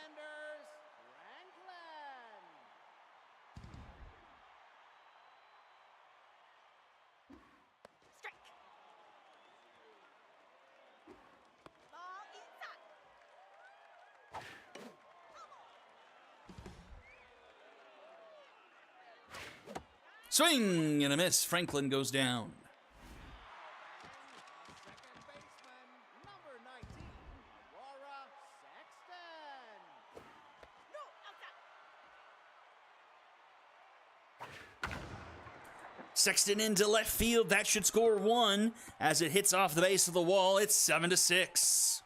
Anders Franklin. Swing and a miss. Franklin goes down. Second baseman, number 19, Aurora Sexton. Sexton into left field. That should score 1 as it hits off the base of the wall. It's 7-6.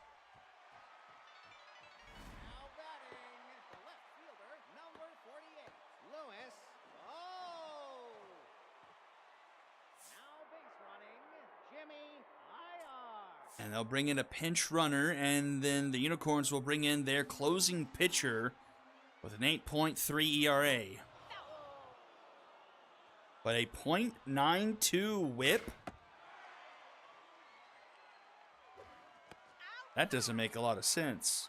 Now batting, the left fielder, number 48, Louis. Oh! Now base running, Jimmy IR. And they'll bring in a pinch runner, and then the Unicorns will bring in their closing pitcher, with an 8.3 ERA. But a .92 whip? That doesn't make a lot of sense.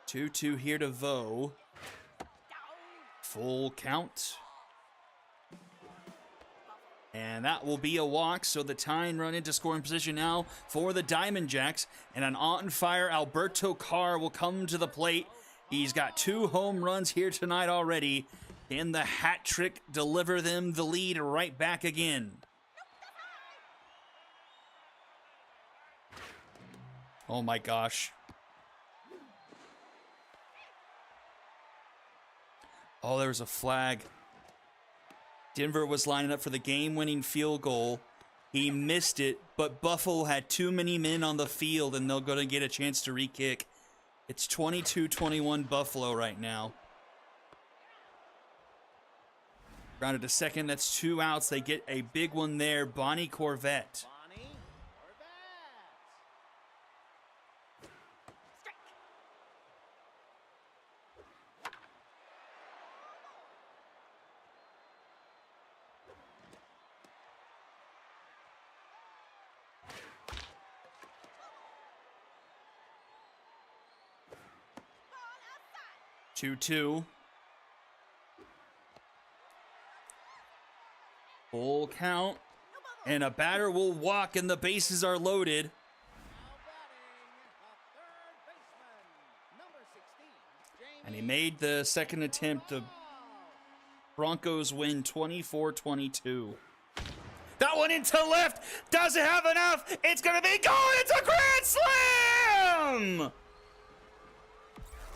2-2 here to Vo. Full count. And that will be a walk, so the tying run into scoring position now for the Diamond Jacks. And an on-fire Alberto Carr will come to the plate. He's got 2 home runs here tonight already. Can the hat trick deliver them the lead right back again? Oh my gosh. Oh, there was a flag. Denver was lining up for the game-winning field goal. He missed it, but Buffalo had too many men on the field, and they're going to get a chance to re-kick. It's 22-21 Buffalo right now. Grounded to second. That's 2 outs. They get a big one there. Bonnie Corvette. Bonnie Corvette. 2-2. Full count. And a batter will walk, and the bases are loaded. Now batting, the third baseman, number 16, And he Jamie. made the second attempt. The Broncos win 24-22. That one into left. Doesn't have enough. It's going to be gone. It's a grand slam.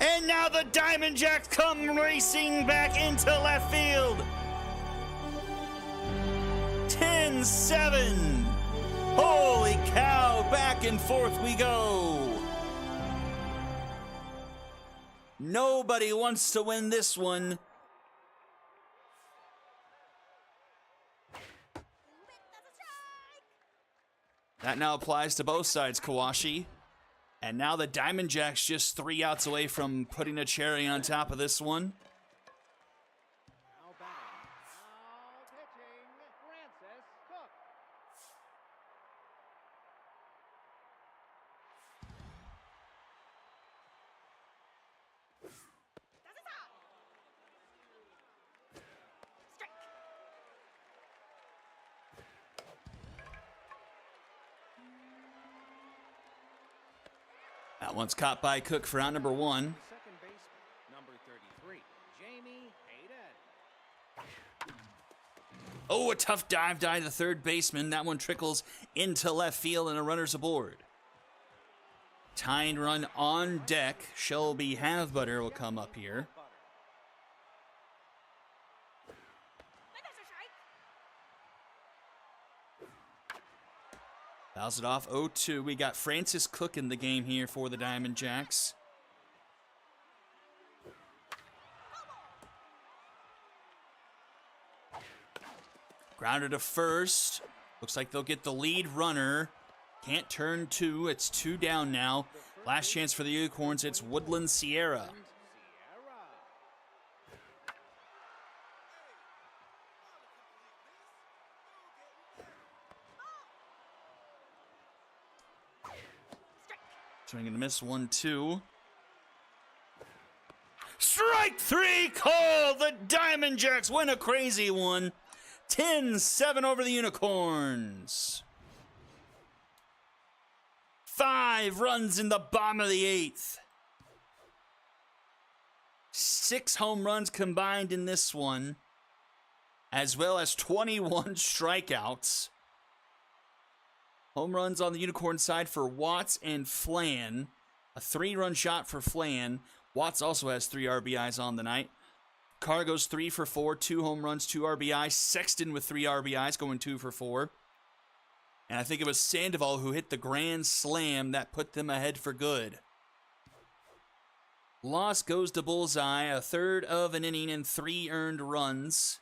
And now the Diamond Jacks come racing back into left field. 10-7. Holy cow. Back and forth we go. Nobody wants to win this one. That now applies to both sides, Kawashi. And now the Diamond Jacks just 3 outs away from putting a cherry on top of this one. Now batting, now pitching, Francis Cook. That one's caught by Cook for out number 1. Second baseman, number 33, Jamie Hayden. Oh, a tough dive to the third baseman. That one trickles into left field and a runner's aboard. Tying run on deck. Shelby Havebutter will come up here. Fouls it off 0-2. We got Francis Cook in the game here for the Diamond Jacks. Grounded to first. Looks like they'll get the lead runner. Can't turn 2. It's 2 down now. Last chance for the Unicorns. It's Woodland Sierra. Sierra. Swing and a miss. 1-2. Strike 3 call. The Diamond Jacks win a crazy one. 10-7 over the Unicorns. 5 runs in the bottom of the 8th. 6 home runs combined in this one, as well as 21 strikeouts. Home runs on the Unicorn side for Watts and Flan. A 3-run shot for Flan. Watts also has 3 RBIs on the night. Carr goes 3 for 4, 2 home runs, 2 RBIs. Sexton with 3 RBIs, going 2 for 4. And I think it was Sandoval who hit the grand slam that put them ahead for good. Loss goes to Bullseye, a third of an inning and 3 earned runs.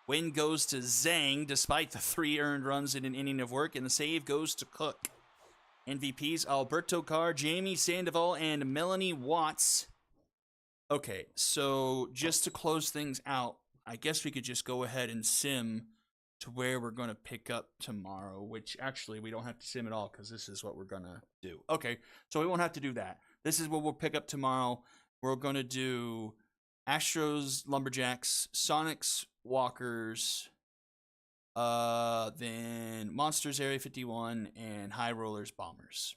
Win goes to Zhang, despite the 3 earned runs in an inning of work, and the save goes to Cook. MVPs, Alberto Carr, Jamie Sandoval, and Melanie Watts. Okay, so just to close things out, I guess we could just go ahead and sim to where we're going to pick up tomorrow, which actually we don't have to sim at all because this is what we're going to do. Okay, so we won't have to do that. This is what we'll pick up tomorrow. We're going to do Astros, Lumberjacks, Sonics, Walkers, then Monsters, Area 51, and High Rollers, Bombers.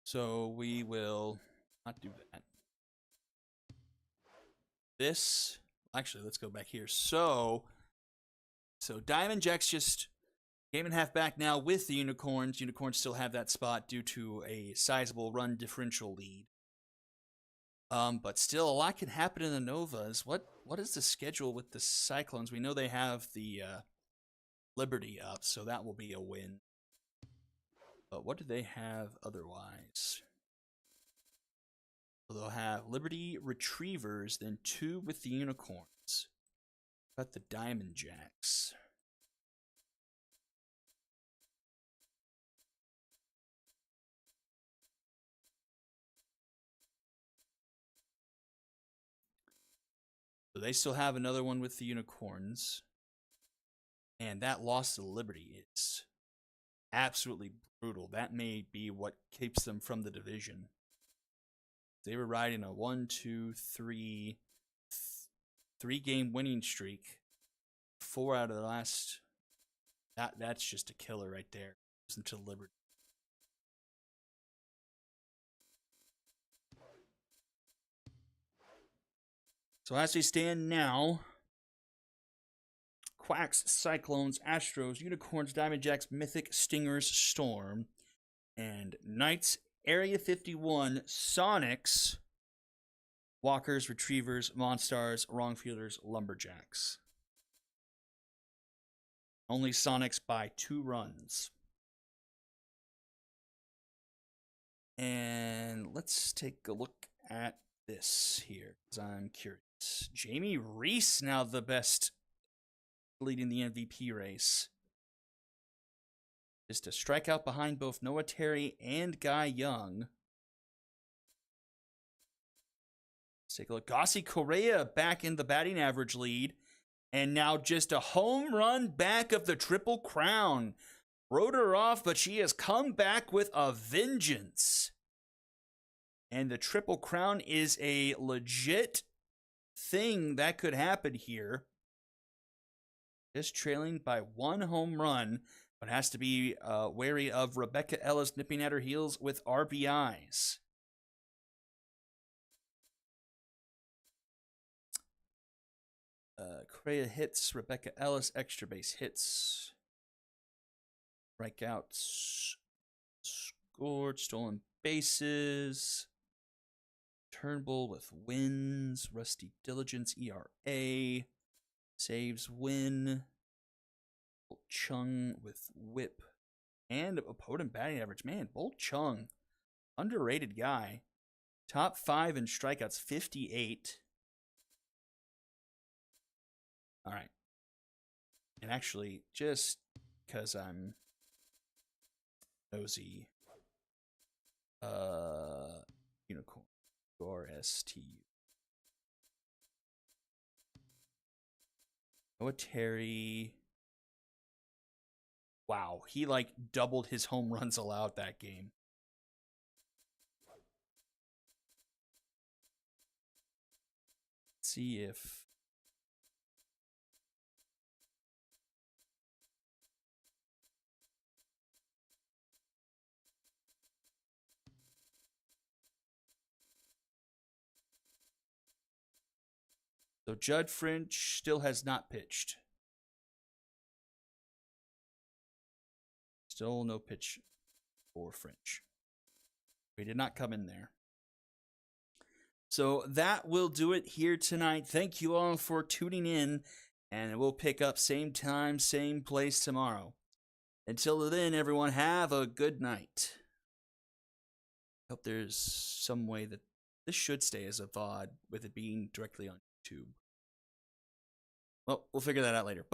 So we will not do that. This, actually, let's go back here. So Diamond Jacks just game and a half back now with the Unicorns. Unicorns still have that spot due to a sizable run differential lead. But still, a lot can happen in the Novas. What is the schedule with the Cyclones? We know they have the Liberty up, so that will be a win. But what do they have otherwise? So they'll have Liberty Retrievers, then 2 with the Unicorns. Got the Diamond Jacks. So they still have another one with the Unicorns. And that loss to Liberty is absolutely brutal. That may be what keeps them from the division. They were riding a 3-game winning streak. 4 out of the last. That's just a killer right there. Listen to Liberty. So as we stand now, Quacks, Cyclones, Astros, Unicorns, Diamond Jacks, Mythic, Stingers, Storm, and Knights, Area 51, Sonics, Walkers, Retrievers, Monstars, Wrongfielders, Lumberjacks. Only Sonics by 2 runs. And let's take a look at this here, because I'm curious. Jamie Reese now the best, leading the MVP race. Just a strikeout behind both Noah Terry and Guy Young. Let's take a look. Gossi Correa back in the batting average lead. And now just a home run back of the Triple Crown. Wrote her off, but she has come back with a vengeance. And the Triple Crown is a legit thing that could happen here. Just trailing by 1 home run, but has to be wary of Rebecca Ellis nipping at her heels with RBIs. Correa hits, Rebecca Ellis extra base hits. Strikeouts scored, stolen bases. Turnbull with wins, Rusty Diligence ERA, saves win. Bolt Chung with whip and opponent batting average. Man, Bolt Chung, underrated guy. Top 5 in strikeouts, 58. All right. And actually, just because I'm nosy, Unicorn. RSTU. Noah Terry. Wow, he like doubled his home runs allowed that game. Let's see if so Judd French still has not pitched. Still no pitch for French. He did not come in there. So that will do it here tonight. Thank you all for tuning in, and we'll pick up same time, same place tomorrow. Until then, everyone, have a good night. Hope there's some way that this should stay as a VOD with it being directly on YouTube. Well, we'll figure that out later.